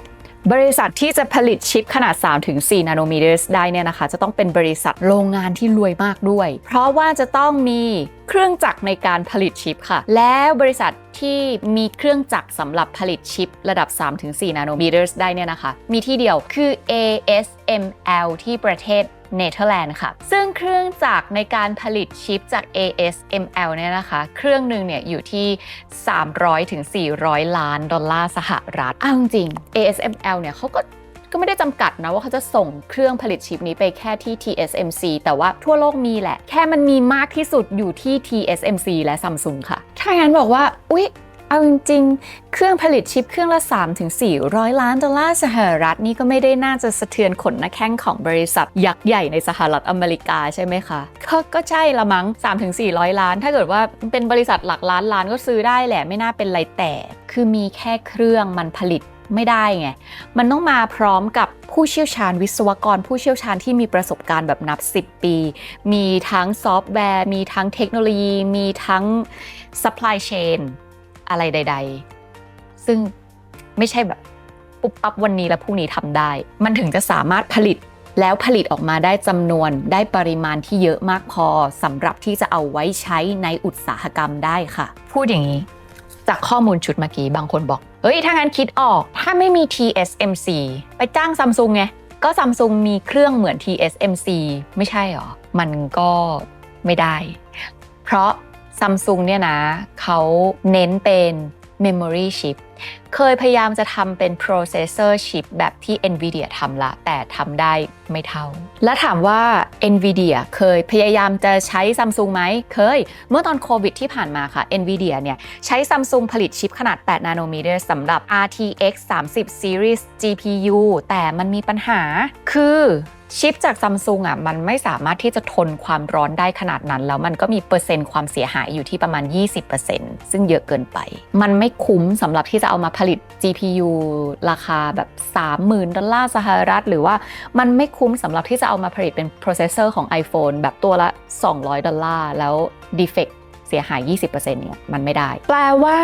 บริษัทที่จะผลิตชิปขนาด 3-4 นาโนเมตรได้เนี่ยนะคะจะต้องเป็นบริษัทโรงงานที่รวยมากด้วยเพราะว่าจะต้องมีเครื่องจักรในการผลิตชิปค่ะและบริษัทที่มีเครื่องจักรสำหรับผลิตชิประดับ 3-4 นาโนเมตรได้เนี่ยนะคะมีที่เดียวคือ ASML ที่ประเทศเนเธอร์แลนด์ค่ะซึ่งเครื่องจักรในการผลิตชิปจาก ASML เนี่ยนะคะเครื่องหนึ่งเนี่ยอยู่ที่300 ถึง 400 ล้านดอลลาร์สหรัฐจริง ASML เนี่ยเขาก็ไม่ได้จำกัดนะว่าเขาจะส่งเครื่องผลิตชิปนี้ไปแค่ที่ TSMC แต่ว่าทั่วโลกมีแหละแค่มันมีมากที่สุดอยู่ที่ TSMC และ Samsung ค่ะถ้างั้นบอกว่าอุ๊ยเอาจริงๆเครื่องผลิตชิปเครื่องละ 3-400 ล้านดอลลาร์สหรัฐนี่ก็ไม่ได้น่าจะสะเทือนขนหน้าแข้งของบริษัทยักษ์ใหญ่ในสหรัฐอเมริกาใช่ไหมคะก็ใช่ละมั้ง 3-400 ล้านถ้าเกิดว่าเป็นบริษัทหลักล้านก็ซื้อได้แหละไม่น่าเป็นไรแต่คือมีแค่เครื่องมันผลิตไม่ได้ไงมันต้องมาพร้อมกับผู้เชี่ยวชาญวิศวกรผู้เชี่ยวชาญที่มีประสบการณ์แบบนับ10 ปีมีทั้งซอฟต์แวร์มีทั้งเทคโนโลยีมีทั้ง supply chainอะไรใดๆซึ่งไม่ใช่แบบปุ๊บปั๊บวันนี้แล้วพรุ่งนี้ทำได้มันถึงจะสามารถผลิตแล้วผลิตออกมาได้จำนวนได้ปริมาณที่เยอะมากพอสำหรับที่จะเอาไว้ใช้ในอุตสาหกรรมได้ค่ะพูดอย่างนี้จากข้อมูลชุดเมื่อกี้บางคนบอกเฮ้ยถ้างั้นคิดออกถ้าไม่มี TSMC ไปจ้าง Samsung ไงก็ Samsung มีเครื่องเหมือน TSMC ไม่ใช่หรอมันก็ไม่ได้เพราะSamsung เนี่ยนะเขาเน้นเป็น Memory Chip เคยพยายามจะทำเป็น Processor Chip แบบที่ Nvidia ทำละแต่ทำได้ไม่เท่าและถามว่า Nvidia เคยพยายามจะใช้ Samsung ไหมเคยเมื่อตอนโควิดที่ผ่านมาค่ะ Nvidia เนี่ยใช้ Samsung ผลิตชิปขนาด 8 นาโนเมตรสำหรับ RTX 30 Series GPU แต่มันมีปัญหาคือชิปจาก Samsung มันไม่สามารถที่จะทนความร้อนได้ขนาดนั้นแล้วมันก็มีเปอร์เซ็นต์ความเสียหายอยู่ที่ประมาณ 20% ซึ่งเยอะเกินไปมันไม่คุ้มสำหรับที่จะเอามาผลิต GPU ราคาแบบ 30,000 ดอลลาร์สหรัฐหรือว่ามันไม่คุ้มสำหรับที่จะเอามาผลิตเป็น processor ของ iPhone แบบตัวละ200 ดอลลาร์แล้ว defect เสียหาย 20% เนี่ยมันไม่ได้แปลว่า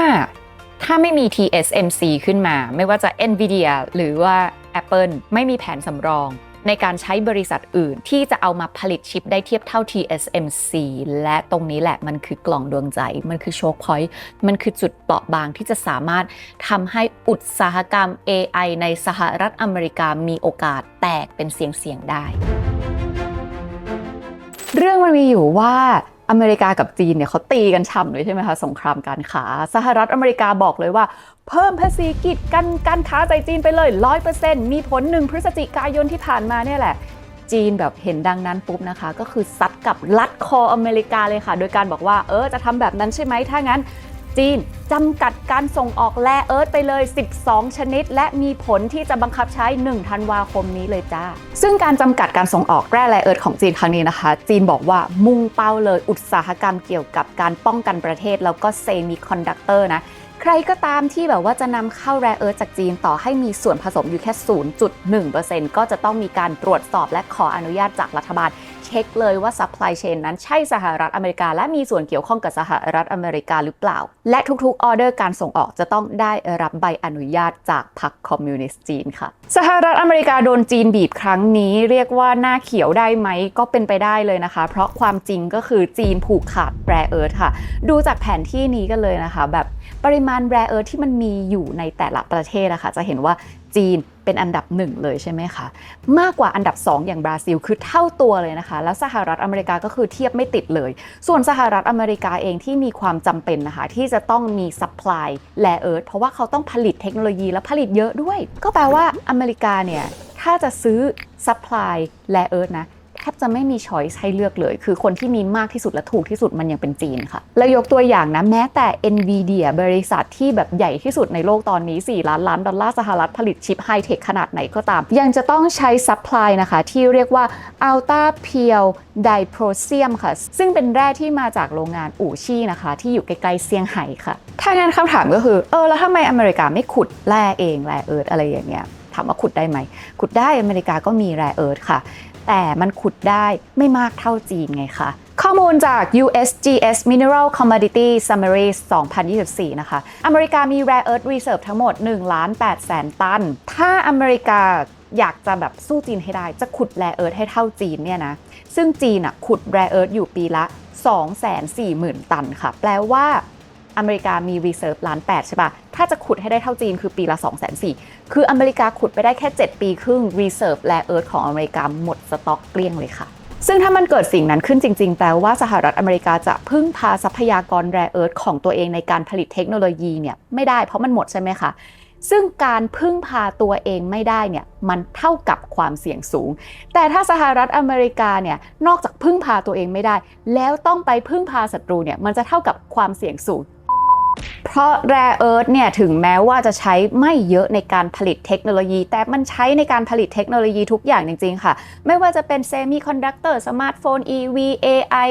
ถ้าไม่มี TSMC ขึ้นมาไม่ว่าจะ Nvidia หรือว่า Apple ไม่มีแผนสำรองในการใช้บริษัทอื่นที่จะเอามาผลิตชิปได้เทียบเท่า TSMC และตรงนี้แหละมันคือกล่องดวงใจมันคือโชคพอยต์มันคือจุดเปราะบางที่จะสามารถทำให้อุตสาหกรรม AI ในสหรัฐอเมริกามีโอกาสแตกเป็นเสียงๆได้เรื่องมันมีอยู่ว่าอเมริกากับจีนเนี่ยเขาตีกันฉ่ำเลยใช่ไหมคะสงครามการค้าสหรัฐอเมริกาบอกเลยว่าเพิ่มภาษีกีดกันการค้าใส่จีนไปเลย 100% มีผล1 พฤศจิกายนที่ผ่านมาเนี่ยแหละจีนแบบเห็นดังนั้นปุ๊บนะคะก็คือซัดกับลัดคออเมริกาเลยค่ะโดยการบอกว่าจะทำแบบนั้นใช่ไหมถ้างั้น จีนจำกัดการส่งออกแร่เอิร์ธไปเลย12ชนิดและมีผลที่จะบังคับใช้1ธันวาคมนี้เลยจ้าซึ่งการจำกัดการส่งออกแร่เอิร์ธของจีนครั้งนี้นะคะจีนบอกว่ามุ่งเป้าเลยอุตสาหกรรมเกี่ยวกับการป้องกันประเทศแล้วก็เซมิคอนดักเตอร์นะใครก็ตามที่แบบว่าจะนำเข้าแร่เอิร์ธจากจีนต่อให้มีส่วนผสมอยู่แค่ 0.1% ก็จะต้องมีการตรวจสอบและขออนุญาตจากรัฐบาลเช็คเลยว่า supply chain นั้นใช่สหรัฐอเมริกาและมีส่วนเกี่ยวข้องกับสหรัฐอเมริกาหรือเปล่าและทุกๆออเดอร์การส่งออกจะต้องได้รับใบอนุญาตจากพรรคคอมมิวนิสต์จีนค่ะสหรัฐอเมริกาโดนจีนบีบครั้งนี้เรียกว่าหน้าเขียวได้ไหมก็เป็นไปได้เลยนะคะเพราะความจริงก็คือจีนผูกขาดแร่เอิร์ธค่ะดูจากแผนที่นี้กันเลยนะคะแบบปริมาณแร่เอิร์ธที่มันมีอยู่ในแต่ละประเทศนะคะจะเห็นว่าจีนเป็นอันดับ1เลยใช่ไหมคะมากกว่าอันดับ2อย่างบราซิลคือเท่าตัวเลยนะคะแล้วสหรัฐอเมริกาก็คือเทียบไม่ติดเลยส่วนสหรัฐอเมริกาเองที่มีความจำเป็นนะคะที่จะต้องมีซัพพลายแร่เอิร์ธเพราะว่าเขาต้องผลิตเทคโนโลยีและผลิตเยอะด้วยก็แปลว่าอเมริกาเนี่ยถ้าจะซื้อซัพพลายแร่เอิร์ธนะแทบจะไม่มีช้อยส์ให้เลือกเลยคือคนที่มีมากที่สุดและถูกที่สุดมันยังเป็นจีนค่ะแล้วยกตัวอย่างนะแม้แต่ Nvidia บริษัทที่แบบใหญ่ที่สุดในโลกตอนนี้4 ล้านดอลลาร์สหรัฐผลิตชิปไฮเทคขนาดไหนก็ตามยังจะต้องใช้ซัพพลายนะคะที่เรียกว่า Ultra Pure Dysprosium ค่ะซึ่งเป็นแร่ที่มาจากโรงงานอู่ชี่นะคะที่อยู่ใกล้ๆเซี่ยงไฮ้ค่ะถ้างั้นคำถามก็คือแล้วทำไมอเมริกาไม่ขุดแร่เองแร่เอิร์ธอะไรอย่างเงี้ยถามว่าขุดได้ไหมขุดได้อเมริกาก็มีแร่เอิร์ธค่ะแต่มันขุดได้ไม่มากเท่าจีนไงคะข้อมูลจาก USGS Mineral Commodity Summary 2024 นะคะอเมริกามี Rare Earth Reserve ทั้งหมด 1,800,000 ตันถ้าอเมริกาอยากจะแบบสู้จีนให้ได้จะขุด Rare Earth ให้เท่าจีนเนี่ยนะซึ่งจีนขุด Rare Earth อยู่ปีละ 240,000 ตันค่ะแปลว่าอเมริกามี reserve 1,800,000ใช่ป่ะถ้าจะขุดให้ได้เท่าจีนคือปีละ 240,000 คืออเมริกาขุดไปได้แค่7 ปีครึ่ง reserve rare earth ของอเมริกาหมดสต็อกเกลี้ยงเลยค่ะซึ่งถ้ามันเกิดสิ่งนั้นขึ้นจริงๆแปลว่าสหรัฐอเมริกาจะพึ่งพาทรัพยากร rare earth ของตัวเองในการผลิตเทคโนโลยีเนี่ยไม่ได้เพราะมันหมดใช่ไหมคะซึ่งการพึ่งพาตัวเองไม่ได้เนี่ยมันเท่ากับความเสี่ยงสูงแต่ถ้าสหรัฐอเมริกาเนี่ยนอกจากพึ่งพาตัวเองไม่ได้แล้วต้องไปพึ่งพาศัตรูเนี่ยมันจะเท่ากับความเสี่ยงสูงเพราะ Rare Earth เนี่ยถึงแม้ว่าจะใช้ไม่เยอะในการผลิตเทคโนโลยีแต่มันใช้ในการผลิตเทคโนโลยีทุกอย่างจริงๆค่ะไม่ว่าจะเป็นเซมิคอนดักเตอร์สมาร์ทโฟน EV AI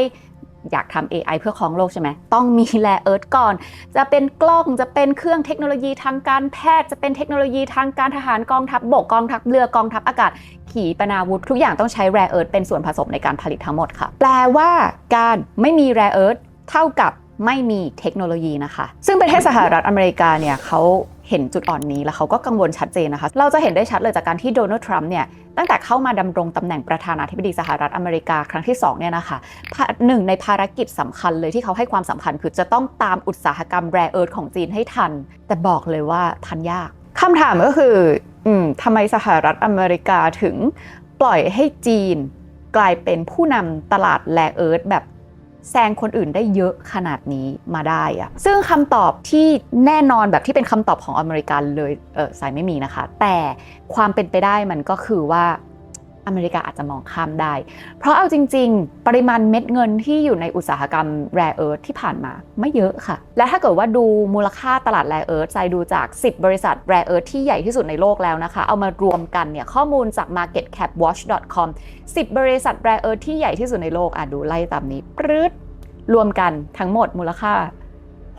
อยากทำ AI เพื่อครองโลกใช่ไหมต้องมี Rare Earth ก่อนจะเป็นกล้องจะเป็นเครื่องเทคโนโลยีทางการแพทย์จะเป็นเทคโนโลยีทางการทหารกองทัพบกกองทัพเรือกองทัพอากาศขีปนาวุธทุกอย่างต้องใช้ Rare Earth เป็นส่วนผสมในการผลิตทั้งหมดค่ะแปลว่าการไม่มี Rare Earth เท่ากับไม่มีเทคโนโลยีนะคะซึ่งประเทศสหรัฐอเมริกาเนี่ยเขาเห็นจุดอ่อนนี้แล้วเขาก็กังวลชัดเจนนะคะเราจะเห็นได้ชัดเลยจากการที่โดนัลด์ทรัมป์เนี่ยตั้งแต่เข้ามาดำรงตำแหน่งประธานาธิบดีสหรัฐอเมริกาครั้งที่2เนี่ยนะคะหนึ่งในภารกิจสำคัญเลยที่เขาให้ความสำคัญคือจะต้องตามอุตสาหกรรมแร่เอิร์ธของจีนให้ทันแต่บอกเลยว่าทันยากคำถามก็คือทำไมสหรัฐอเมริกาถึงปล่อยให้จีนกลายเป็นผู้นำตลาดแร่เอิร์ธแบบแซงคนอื่นได้เยอะขนาดนี้มาได้อะซึ่งคำตอบที่แน่นอนแบบที่เป็นคำตอบของอเมริกันเลยสายไม่มีนะคะแต่ความเป็นไปได้มันก็คือว่าอเมริกาอาจจะมองข้ามได้เพราะเอาจริงๆปริมาณเม็ดเงินที่อยู่ในอุตสาหกรรมแร่เอิร์ธที่ผ่านมาไม่เยอะค่ะและถ้าเกิดว่าดูมูลค่าตลาดแร่เอิร์ธใจดูจาก10บริษัทแร่เอิร์ธที่ใหญ่ที่สุดในโลกแล้วนะคะเอามารวมกันเนี่ยข้อมูลจาก marketcapwatch.com 10 บริษัทแร่เอิร์ธที่ใหญ่ที่สุดในโลกดูไล่ตามนี้ปรึ๊ดรวมกันทั้งหมดมูลค่า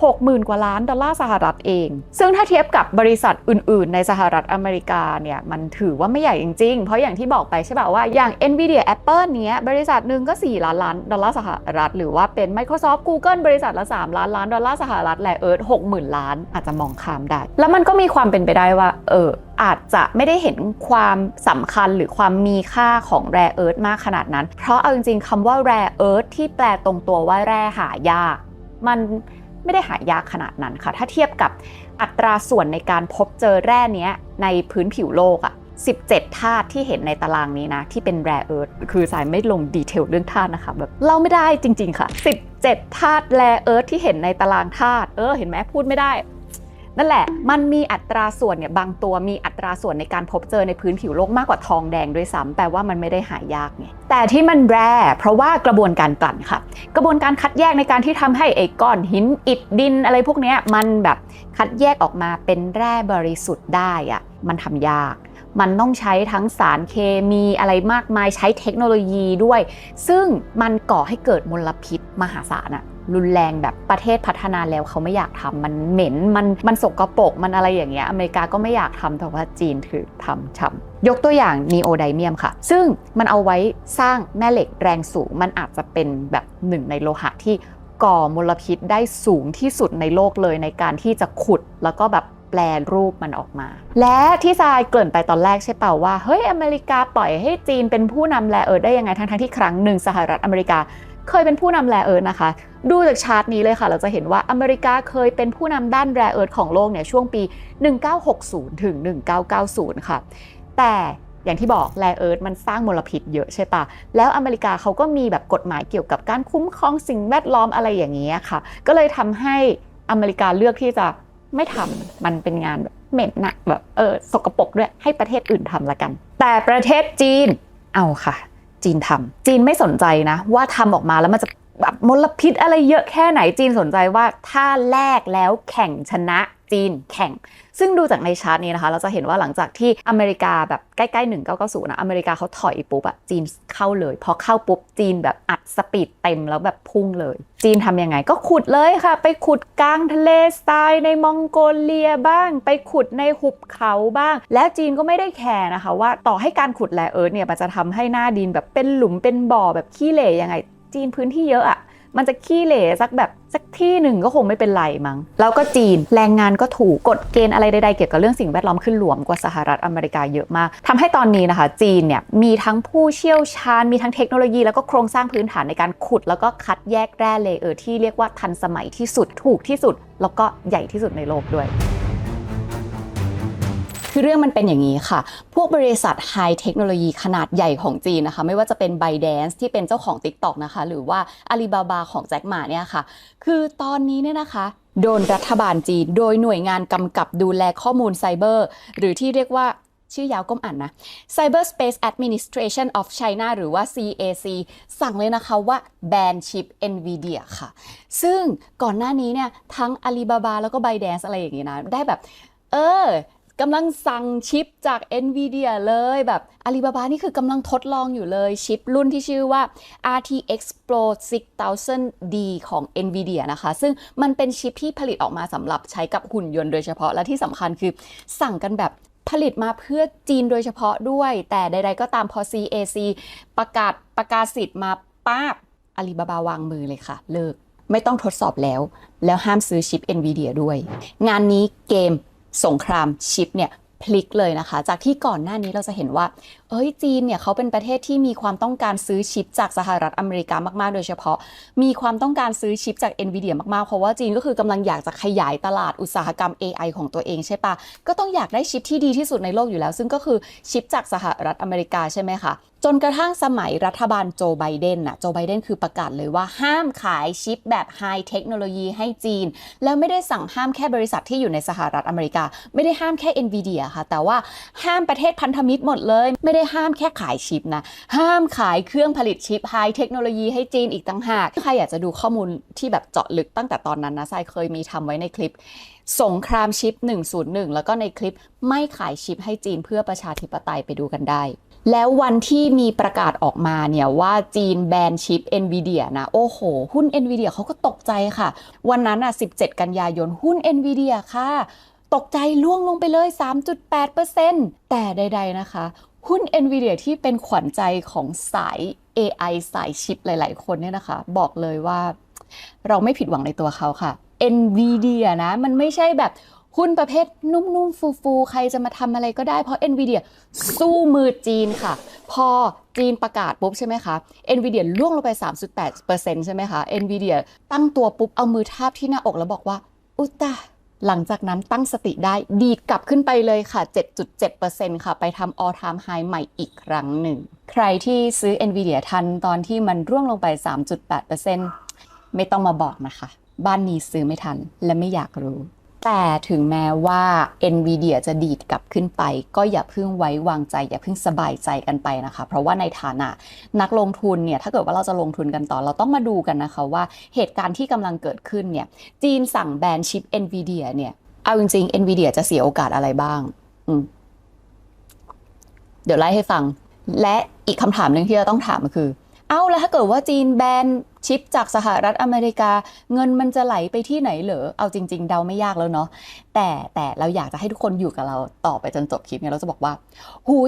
60,000 กว่าล้านดอลลาร์สหรัฐเองซึ่งถ้าเทียบกับบริษัทอื่นๆในสหรัฐอเมริกาเนี่ยมันถือว่าไม่ใหญ่จริงๆเพราะอย่างที่บอกไปใช่ป่ะว่าอย่าง Nvidia Apple เนี้ยบริษัทหนึ่งก็4 ล้านล้านดอลลาร์สหรัฐหรือว่าเป็น Microsoft Google บริษัทละ3 ล้านล้านดอลลาร์สหรัฐแร่เอิร์ธ 60,000 ล้านอาจจะมองข้ามได้แล้วมันก็มีความเป็นไปได้ว่าอาจจะไม่ได้เห็นความสำคัญหรือความมีค่าของแร่เอิร์ธมากขนาดนั้นเพราะเอาจริงๆคำว่าแร่เอิร์ธที่แปลตรงตัวว่าแร่หายากมันไม่ได้หายากขนาดนั้นค่ะถ้าเทียบกับอัตราส่วนในการพบเจอแร่นี้ในพื้นผิวโลก17 ธาตุที่เห็นในตารางนี้นะที่เป็นแร่เอิร์ธคือสายไม่ลงดีเทลเรื่องธาตุนะคะแบบเล่าไม่ได้จริงๆค่ะ17 ธาตุแร่เอิร์ธที่เห็นในตารางธาตุเห็นไหมพูดไม่ได้ นั่นแหละมันมีอัตราส่วนเนี่ยบางตัวมีอัตราส่วนในการพบเจอในพื้นผิวโลกมากกว่าทองแดงด้วยซ้ำแปลว่ามันไม่ได้หายากไงแต่ที่มันแร่เพราะว่ากระบวนการกลั่นค่ะกระบวนการคัดแยกในการที่ทำให้ไอ้ก้อนหินอิฐดินอะไรพวกนี้มันแบบคัดแยกออกมาเป็นแร่บริสุทธิ์ได้อะมันทำยากมันต้องใช้ทั้งสารเคมีอะไรมากมายใช้เทคโนโลยีด้วยซึ่งมันก่อให้เกิดมลพิษมหาศาลอะรุนแรงแบบประเทศพัฒนาแล้วเขาไม่อยากทำมันเหม็นมันสกปรกมันอะไรอย่างเงี้ยอเมริกาก็ไม่อยากทำแต่ว่าจีนถือทำช้ำยกตัวอย่างนีโอไดเมียมค่ะซึ่งมันเอาไว้สร้างแม่เหล็กแรงสูงมันอาจจะเป็นแบบหนึ่งในโลหะที่ก่อมลพิษได้สูงที่สุดในโลกเลยในการที่จะขุดแล้วก็แบบแปลรูปมันออกมาและที่ทรายเกริ่นไปตอนแรกใช่เปล่าว่าเฮ้ยอเมริกาปล่อยให้จีนเป็นผู้นำแร่เอิร์ธได้ยังไงทั้งที่ครั้งหนึ่งสหรัฐอเมริกาเคยเป็นผู้นำแร่เอิร์ธนะคะดูจากชาร์ตนี้เลยค่ะเราจะเห็นว่าอเมริกาเคยเป็นผู้นำด้านแร่เอิร์ธของโลกเนี่ยช่วงปี1960ถึง1990ค่ะแต่อย่างที่บอกแร่เอิร์ธมันสร้างมลพิษเยอะใช่ปะแล้วอเมริกาเขาก็มีแบบกฎหมายเกี่ยวกับการคุ้มครองสิ่งแวดล้อมอะไรอย่างนี้ค่ะก็เลยทำให้อเมริกาเลือกที่จะไม่ทำมันเป็นงานแบบเหม็นนะแบบสกปรกด้วยให้ประเทศอื่นทำละกันแต่ประเทศจีนเอาค่ะจีนทำจีนไม่สนใจนะว่าทำออกมาแล้วมันจะแบบมลพิษอะไรเยอะแค่ไหนจีนสนใจว่าถ้าแลกแล้วแข่งชนะจีนแข่งซึ่งดูจากในชาร์ตนี้นะคะเราจะเห็นว่าหลังจากที่อเมริกาแบบใกล้ๆ1990นะอเมริกาเขาถอยปุ๊บอะจีนเข้าเลยพอเข้าปุ๊บจีนแบบอัดสปีดเต็มแล้วแบบพุ่งเลยจีนทำยังไงก็ขุดเลยค่ะไปขุดกลางทะเลทรายในมองโกเลียบ้างไปขุดในหุบเขาบ้างแล้วจีนก็ไม่ได้แคร์นะคะว่าต่อให้การขุดแร่เอิร์ธเนี่ยมันจะทำให้หน้าดินแบบเป็นหลุมเป็นบ่อแบบขี้เหร่ยังไงจีนพื้นที่เยอะอะมันจะขี้เหร่สักที่หนึ่งก็คงไม่เป็นไรมั้งแล้วก็จีนแรงงานก็ถูกกฎเกณฑ์อะไรใดๆเกี่ยวกับเรื่องสิ่งแวดล้อมขึ้นหลวมกว่าสหรัฐอเมริกาเยอะมากทำให้ตอนนี้นะคะจีนเนี่ยมีทั้งผู้เชี่ยวชาญมีทั้งเทคโนโลยีแล้วก็โครงสร้างพื้นฐานในการขุดแล้วก็คัดแยกแร่เลเยอร์ที่เรียกว่าทันสมัยที่สุดถูกที่สุดแล้วก็ใหญ่ที่สุดในโลกด้วยคือเรื่องมันเป็นอย่างนี้ค่ะพวกบริษัทไฮเทคโนโลยีขนาดใหญ่ของจีนนะคะไม่ว่าจะเป็น ByteDance ที่เป็นเจ้าของ TikTok นะคะหรือว่า Alibaba ของแจ็คหม่าเนี่ยค่ะคือตอนนี้เนี่ยนะคะโดนรัฐบาลจีนโดยหน่วยงานกำกับดูแลข้อมูลไซเบอร์หรือที่เรียกว่าชื่อยาวก้มอ่านนะ Cyberspace Administration of China หรือว่า CAC สั่งเลยนะคะว่าแบนชิป NVIDIA ค่ะซึ่งก่อนหน้านี้เนี่ยทั้ง Alibaba แล้วก็ ByteDance อะไรอย่างงี้นะได้แบบกำลังสั่งชิปจาก NVIDIA เลยแบบ Alibaba นี่คือกำลังทดลองอยู่เลยชิปรุ่นที่ชื่อว่า RTX Pro 6000D ของ NVIDIA นะคะซึ่งมันเป็นชิปที่ผลิตออกมาสำหรับใช้กับหุ่นยนต์โดยเฉพาะและที่สำคัญคือสั่งกันแบบผลิตมาเพื่อจีนโดยเฉพาะด้วยแต่ใดๆก็ตามพอ CAC ประกาศสิทธิ์มาป๊าบ Alibaba วางมือเลยค่ะเลิกไม่ต้องทดสอบแล้วห้ามซื้อชิป NVIDIA ด้วยงานนี้เกมสงครามชิปเนี่ยพลิกเลยนะคะจากที่ก่อนหน้านี้เราจะเห็นว่าจีนเนี่ยเขาเป็นประเทศที่มีความต้องการซื้อชิปจากสหรัฐอเมริกามากๆโดยเฉพาะมีความต้องการซื้อชิปจาก NVIDIA มากๆเพราะว่าจีนก็คือกำลังอยากจะขยายตลาดอุตสาหกรรม AI ของตัวเองใช่ปะก็ต้องอยากได้ชิปที่ดีที่สุดในโลกอยู่แล้วซึ่งก็คือชิปจากสหรัฐอเมริกาใช่ไหมคะจนกระทั่งสมัยรัฐบาลโจไบเดนโจไบเดนคือประกาศเลยว่าห้ามขายชิปแบบไฮเทคโนโลยีให้จีนแล้วไม่ได้สั่งห้ามแค่บริษัทที่อยู่ในสหรัฐอเมริกาไม่ได้ห้ามแค่ NVIDIA ค่ะแต่ว่าห้ามประเทศพันธมิตรหมดเลยไม่ได้ห้ามแค่ขายชิปนะห้ามขายเครื่องผลิตชิปไฮเทคโนโลยีให้จีนอีกต่างหากใครอยากจะดูข้อมูลที่แบบเจาะลึกตั้งแต่ตอนนั้นนะทรายเคยมีทำไว้ในคลิปสงครามชิป101แล้วก็ในคลิปไม่ขายชิปให้จีนเพื่อประชาธิปไตยไปดูกันได้แล้ววันที่มีประกาศออกมาเนี่ยว่าจีนแบนชิป NVIDIA นะโอ้โหหุ้น NVIDIA เขาก็ตกใจค่ะวันนั้น17 กันยายนหุ้น NVIDIA ค่ะตกใจล่วงลงไปเลย 3.8% แต่ใดๆนะคะหุ้น NVIDIA ที่เป็นขวัญใจของสาย AI สายชิปหลายๆคนเนี่ยนะคะบอกเลยว่าเราไม่ผิดหวังในตัวเขาค่ะ NVIDIA นะมันไม่ใช่แบบหุ้นประเภทนุ่มๆฟูๆใครจะมาทำอะไรก็ได้เพราะ NVIDIA สู้มือจีนค่ะพอจีนประกาศปุ๊บใช่ไหมคะ NVIDIA ล่วงลงไป 3.8% ใช่ไหมคะ NVIDIA ตั้งตัวปุ๊บเอามือทาบที่หน้าอกแล้วบอกว่าอุตตะหลังจากนั้นตั้งสติได้ดีดกลับขึ้นไปเลยค่ะ 7.7% ค่ะไปทำ all time high ใหม่อีกครั้งหนึ่งใครที่ซื้อ NVIDIA ทันตอนที่มันร่วงลงไป 3.8% ไม่ต้องมาบอกนะคะบ้านนี้ซื้อไม่ทันและไม่อยากรู้ แต่ถึงแม้ว่า Nvidia จะดีดกลับขึ้นไปก็อย่าเพิ่งไว้วางใจอย่าเพิ่งสบายใจกันไปนะคะเพราะว่าในฐานะนักลงทุนเนี่ยถ้าเกิดว่าเราจะลงทุนกันต่อเราต้องมาดูกันนะคะว่าเหตุการณ์ที่กำลังเกิดขึ้นเนี่ยจีนสั่งแบนชิป Nvidia เนี่ยเอาจริงๆ Nvidia จะเสียโอกาสอะไรบ้างเดี๋ยวไล่ให้ฟังและอีกคำถามหนึ่งที่เราต้องถามก็คือแล้วถ้าเกิดว่าจีนแบนชิปจากสหรัฐอเมริกาเงินมันจะไหลไปที่ไหนเหรอเอาจริงๆเดาไม่ยากแล้วเนาะแต่เราอยากจะให้ทุกคนอยู่กับเราต่อไปจนจบคลิปเนี่ยเราจะบอกว่า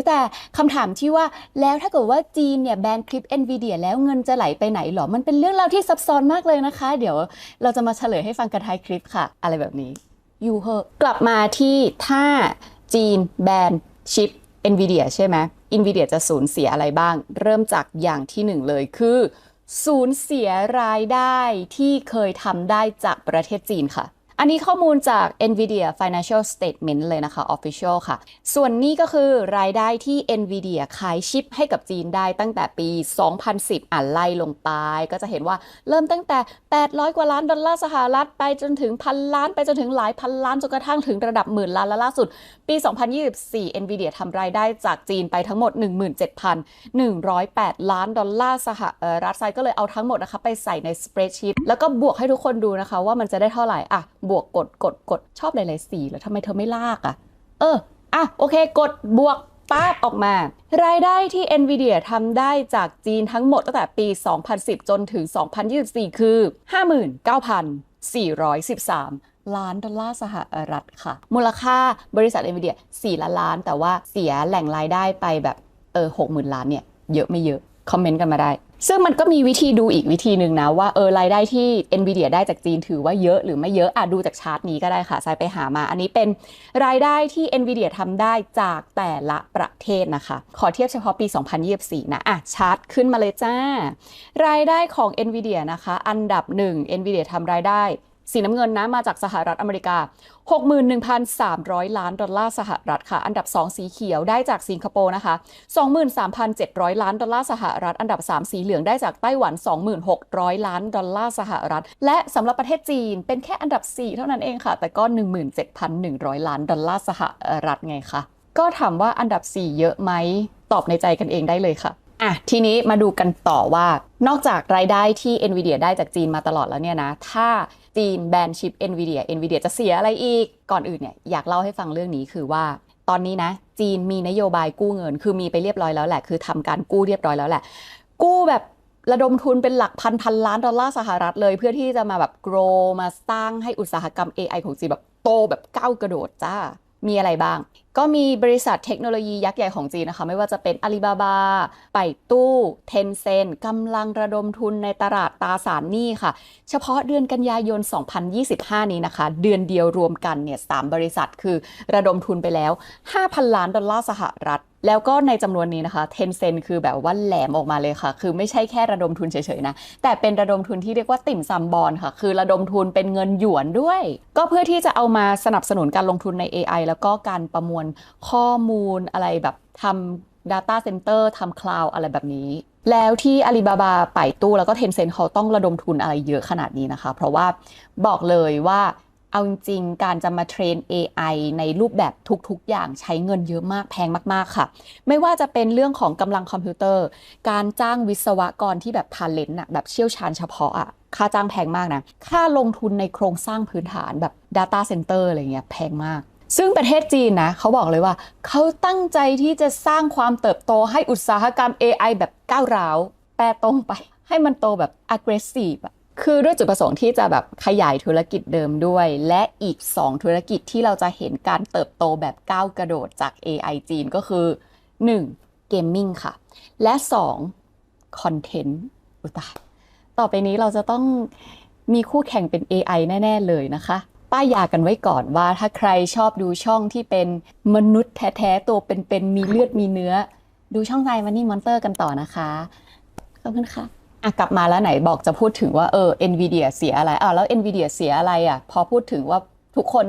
แต่คำถามที่ว่าแล้วถ้าเกิดว่าจีนเนี่ยแบนคลิป Nvidia แล้วเงินจะไหลไปไหนหรอมันเป็นเรื่องราวที่ซับซ้อนมากเลยนะคะเดี๋ยวเราจะมาเฉลยให้ฟังกันท้ายคลิปค่ะอะไรแบบนี้อยู่เหอะกลับมาที่ถ้าจีนแบนชิปNvidia ใช่ไหม Nvidia จะสูญเสียอะไรบ้างเริ่มจากอย่างที่หนึ่งเลยคือสูญเสียรายได้ที่เคยทำได้จากประเทศจีนค่ะอันนี้ข้อมูลจาก Nvidia Financial Statement เลยนะคะ Official ค่ะส่วนนี้ก็คือรายได้ที่ Nvidia ขายชิปให้กับจีนได้ตั้งแต่ปี 2010 ไล่ลงไปก็จะเห็นว่าเริ่มตั้งแต่800กว่าล้านดอลลาร์สหรัฐไปจนถึงพันล้านไปจนถึงหลายพันล้านจนกระทั่งถึงระดับหมื่นล้านและล่าสุดปี 2024 Nvidia ทำรายได้จากจีนไปทั้งหมด 17,108 ล้านดอลลาร์สหรัฐไซก็เลยเอาทั้งหมดนะคะไปใส่ใน spreadsheet แล้วก็บวกให้ทุกคนดูนะคะว่ามันจะได้เท่าไหร่บวกกดชอบหลายๆสีแล้วทำไมเธอไม่ลากโอเคกดบวกปั๊บออกมารายได้ที่ Nvidia ทำได้จากจีนทั้งหมดตั้งแต่ปี 2010 จนถึง 2024 คือ 59,413 ล้านดอลลาร์สหรัฐค่ะมูลค่าบริษัท Nvidia 4 ล้านแต่ว่าเสียแหล่งรายได้ไปแบบ60,000 ล้านเนี่ยเยอะไม่เยอะคอมเมนต์กันมาได้ซึ่งมันก็มีวิธีดูอีกวิธีหนึ่งนะว่ารายได้ที่ Nvidia ได้จากจีนถือว่าเยอะหรือไม่เยอะดูจากชาร์ตนี้ก็ได้ค่ะทรายไปหามาอันนี้เป็นรายได้ที่ Nvidia ทำได้จากแต่ละประเทศนะคะขอเทียบเฉพาะปี 2024 นะชาร์ตขึ้นมาเลยจ้ารายได้ของ Nvidia นะคะอันดับ1 Nvidia ทำรายได้สีน้ำเงินนะมาจากสหรัฐอเมริกา 61,300 ล้านดอลลาร์สหรัฐค่ะอันดับ2สีเขียวได้จากสิงคโปร์นะคะ 23,700 ล้านดอลลาร์สหรัฐอันดับ3สีเหลืองได้จากไต้หวัน 2,600 ล้านดอลลาร์สหรัฐและสำหรับประเทศจีนเป็นแค่อันดับ4เท่านั้นเองค่ะแต่ก็ 17,100 ล้านดอลลาร์สหรัฐไงคะก็ถามว่าอันดับ4เยอะไหมตอบในใจกันเองได้เลยค่ะทีนี้มาดูกันต่อว่านอกจากรายได้ที่ Nvidia ได้จากจีนมาตลอดแล้วเนี่ยนะถ้าจีนแบนชิป Nvidia จะเสียอะไรอีกก่อนอื่นเนี่ยอยากเล่าให้ฟังเรื่องนี้คือว่าตอนนี้นะจีนมีนโยบายกู้เงินคือมีไปเรียบร้อยแล้วแหละคือทำการกู้เรียบร้อยแล้วแหละกู้แบบระดมทุนเป็นหลักพันล้านดอลลาร์สหรัฐเลยเพื่อที่จะมาแบบ grow มาสร้างให้อุตสาหกรรม AI ของจีนแบบโตแบบก้าวกระโดดจ้ามีอะไรบ้างก็มีบริษัทเทคโนโลยียักษ์ใหญ่ของจีนนะคะไม่ว่าจะเป็น Alibaba ไปตู้ Tencent กำลังระดมทุนในตลาดตราสารหนี้ค่ะเฉพาะเดือนกันยายน 2025 นี้นะคะเดือนเดียวรวมกันเนี่ย3บริษัทคือระดมทุนไปแล้ว 5,000 ล้านดอลลาร์สหรัฐแล้วก็ในจำนวนนี้นะคะ Tencent คือแบบว่าแหลมออกมาเลยค่ะคือไม่ใช่แค่ระดมทุนเฉยๆนะแต่เป็นระดมทุนที่เรียกว่าติ่มซำบอลค่ะคือระดมทุนเป็นเงินหยวนด้วยก็เพื่อที่จะเอามาสนับสนุนการลงทุนใน AI แล้วก็การประมวลข้อมูลอะไรแบบทำ Data Center ทำ Cloud อะไรแบบนี้แล้วที่ Alibaba ไปตู้แล้วก็ Tencent เขาต้องระดมทุนอะไรเยอะขนาดนี้นะคะเพราะว่าบอกเลยว่าเอาจริงๆการจะมาเทรน AI ในรูปแบบทุกๆอย่างใช้เงินเยอะมากแพงมากๆค่ะไม่ว่าจะเป็นเรื่องของกำลังคอมพิวเตอร์การจ้างวิศวกรที่แบบทาเลนต์แบบเชี่ยวชาญเฉพาะค่าจ้างแพงมากนะค่าลงทุนในโครงสร้างพื้นฐานแบบ Data Center อะไรเงี้ยแพงมากซึ่งประเทศจีนนะเขาบอกเลยว่าเขาตั้งใจที่จะสร้างความเติบโตให้อุตสาหกรรม AI แบบก้าวร้าวแปรตรงไปให้มันโตแบบ aggressive คือด้วยจุดประสงค์ที่จะแบบขยายธุรกิจเดิมด้วยและอีก2ธุรกิจที่เราจะเห็นการเติบโตแบบก้าวกระโดดจาก AI จีนก็คือ1 Gaming ค่ะและ2 Content ต่อไปนี้เราจะต้องมีคู่แข่งเป็น AI แน่ๆเลยนะคะป้ายยากันไว้ก่อนว่าถ้าใครชอบดูช่องที่เป็นมนุษย์แท้ๆตัวเป็นๆมีเลือดมีเนื้อดูช่องไซมันนี่มอนเตอร์กันต่อนะคะขอบคุณค่ะกลับมาแล้วไหนบอกจะพูดถึงว่าNvidia เสียอะไรแล้ว Nvidia เสียอะไรพอพูดถึงว่าทุกคน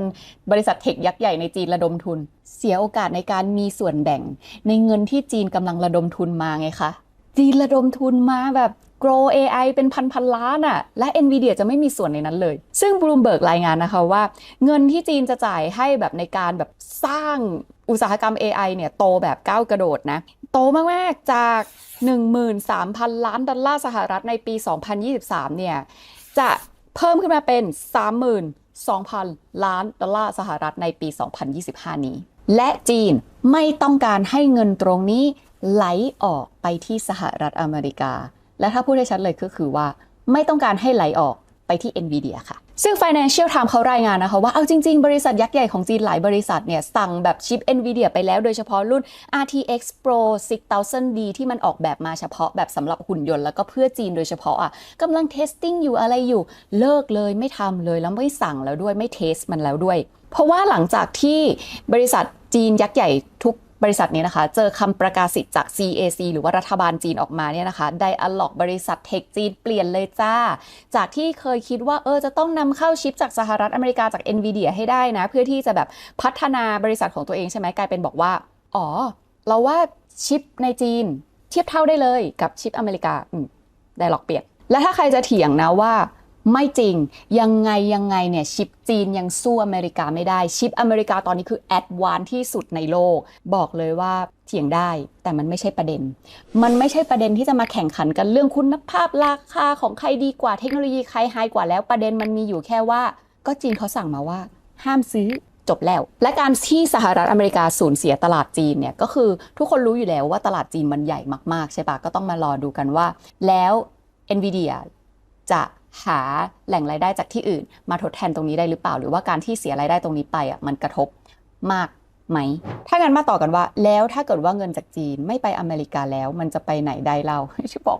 บริษัทเทคยักษ์ใหญ่ในจีนระดมทุนเสียโอกาสในการมีส่วนแบ่งในเงินที่จีนกำลังระดมทุนมาไงคะจีนระดมทุนมาแบบ grow AI เป็นพันล้านอ่ะและ Nvidia จะไม่มีส่วนในนั้นเลยซึ่ง Bloomberg รายงานนะคะว่าเงินที่จีนจะจ่ายให้แบบในการแบบสร้างอุตสาหกรรม AI เนี่ยโตแบบก้าวกระโดดนะโตมากๆจาก 13,000 ล้านดอลลาร์สหรัฐในปี 2023 เนี่ยจะเพิ่มขึ้นมาเป็น 32,000 ล้านดอลลาร์สหรัฐในปี 2025 นี้และจีนไม่ต้องการให้เงินตรงนี้ไหลออกไปที่สหรัฐอเมริกาและถ้าพูดให้ชัดเลยก็คือว่าไม่ต้องการให้ไหลออกไปที่ Nvidia ค่ะซึ่ง Financial Times เขารายงานนะคะว่าเอาจริงๆบริษัทยักษ์ใหญ่ของจีนหลายบริษัทเนี่ยสั่งแบบชิป Nvidia ไปแล้วโดยเฉพาะรุ่น RTX Pro 6000D ที่มันออกแบบมาเฉพาะแบบสำหรับหุ่นยนต์แล้วก็เพื่อจีนโดยเฉพาะกำลัง testing อยู่อะไรอยู่เลิกเลยไม่ทำเลยแล้วไม่สั่งแล้วด้วยไม่เทสมันแล้วด้วยเพราะว่าหลังจากที่บริษัทจีนยักษ์ใหญ่ทุกบริษัทนี้นะคะเจอคำประกาศสิทธิ์จาก CAC หรือว่ารัฐบาลจีนออกมาเนี่ยนะคะ Dialog บริษัทเทคจีนเปลี่ยนเลยจ้าจากที่เคยคิดว่าจะต้องนำเข้าชิปจากสหรัฐอเมริกาจาก Nvidia ให้ได้นะเพื่อที่จะแบบพัฒนาบริษัทของตัวเองใช่ไหมกลายเป็นบอกว่าเราว่าชิปในจีนเทียบเท่าได้เลยกับชิปอเมริกาDialog เปลี่ยนและถ้าใครจะเถียงนะว่าไม่จริงยังไงเนี่ยชิปจีนยังสู้อเมริกาไม่ได้ชิปอเมริกาตอนนี้คือแอดวานซ์ที่สุดในโลกบอกเลยว่าเถียงได้แต่มันไม่ใช่ประเด็นมันไม่ใช่ประเด็นที่จะมาแข่งขันกันเรื่องคุณภาพราคาของใครดีกว่าเทคโนโลยีใครไฮกว่าแล้วประเด็นมันมีอยู่แค่ว่าก็จีนเขาสั่งมาว่าห้ามซื้อจบแล้วและการที่สหรัฐอเมริกาสูญเสียตลาดจีนเนี่ยก็คือทุกคนรู้อยู่แล้วว่าตลาดจีนมันใหญ่มากๆใช่ปะก็ต้องมารอดูกันว่าแล้ว Nvidia จะหาแหล่งรายได้จากที่อื่นมาทดแทนตรงนี้ได้หรือเปล่าหรือว่าการที่เสียรายได้ตรงนี้ไปมันกระทบมากไหมถ้างั้นมาต่อกันว่าแล้วถ้าเกิดว่าเงินจากจีนไม่ไปอเมริกาแล้วมันจะไปไหนได้เราจะบอก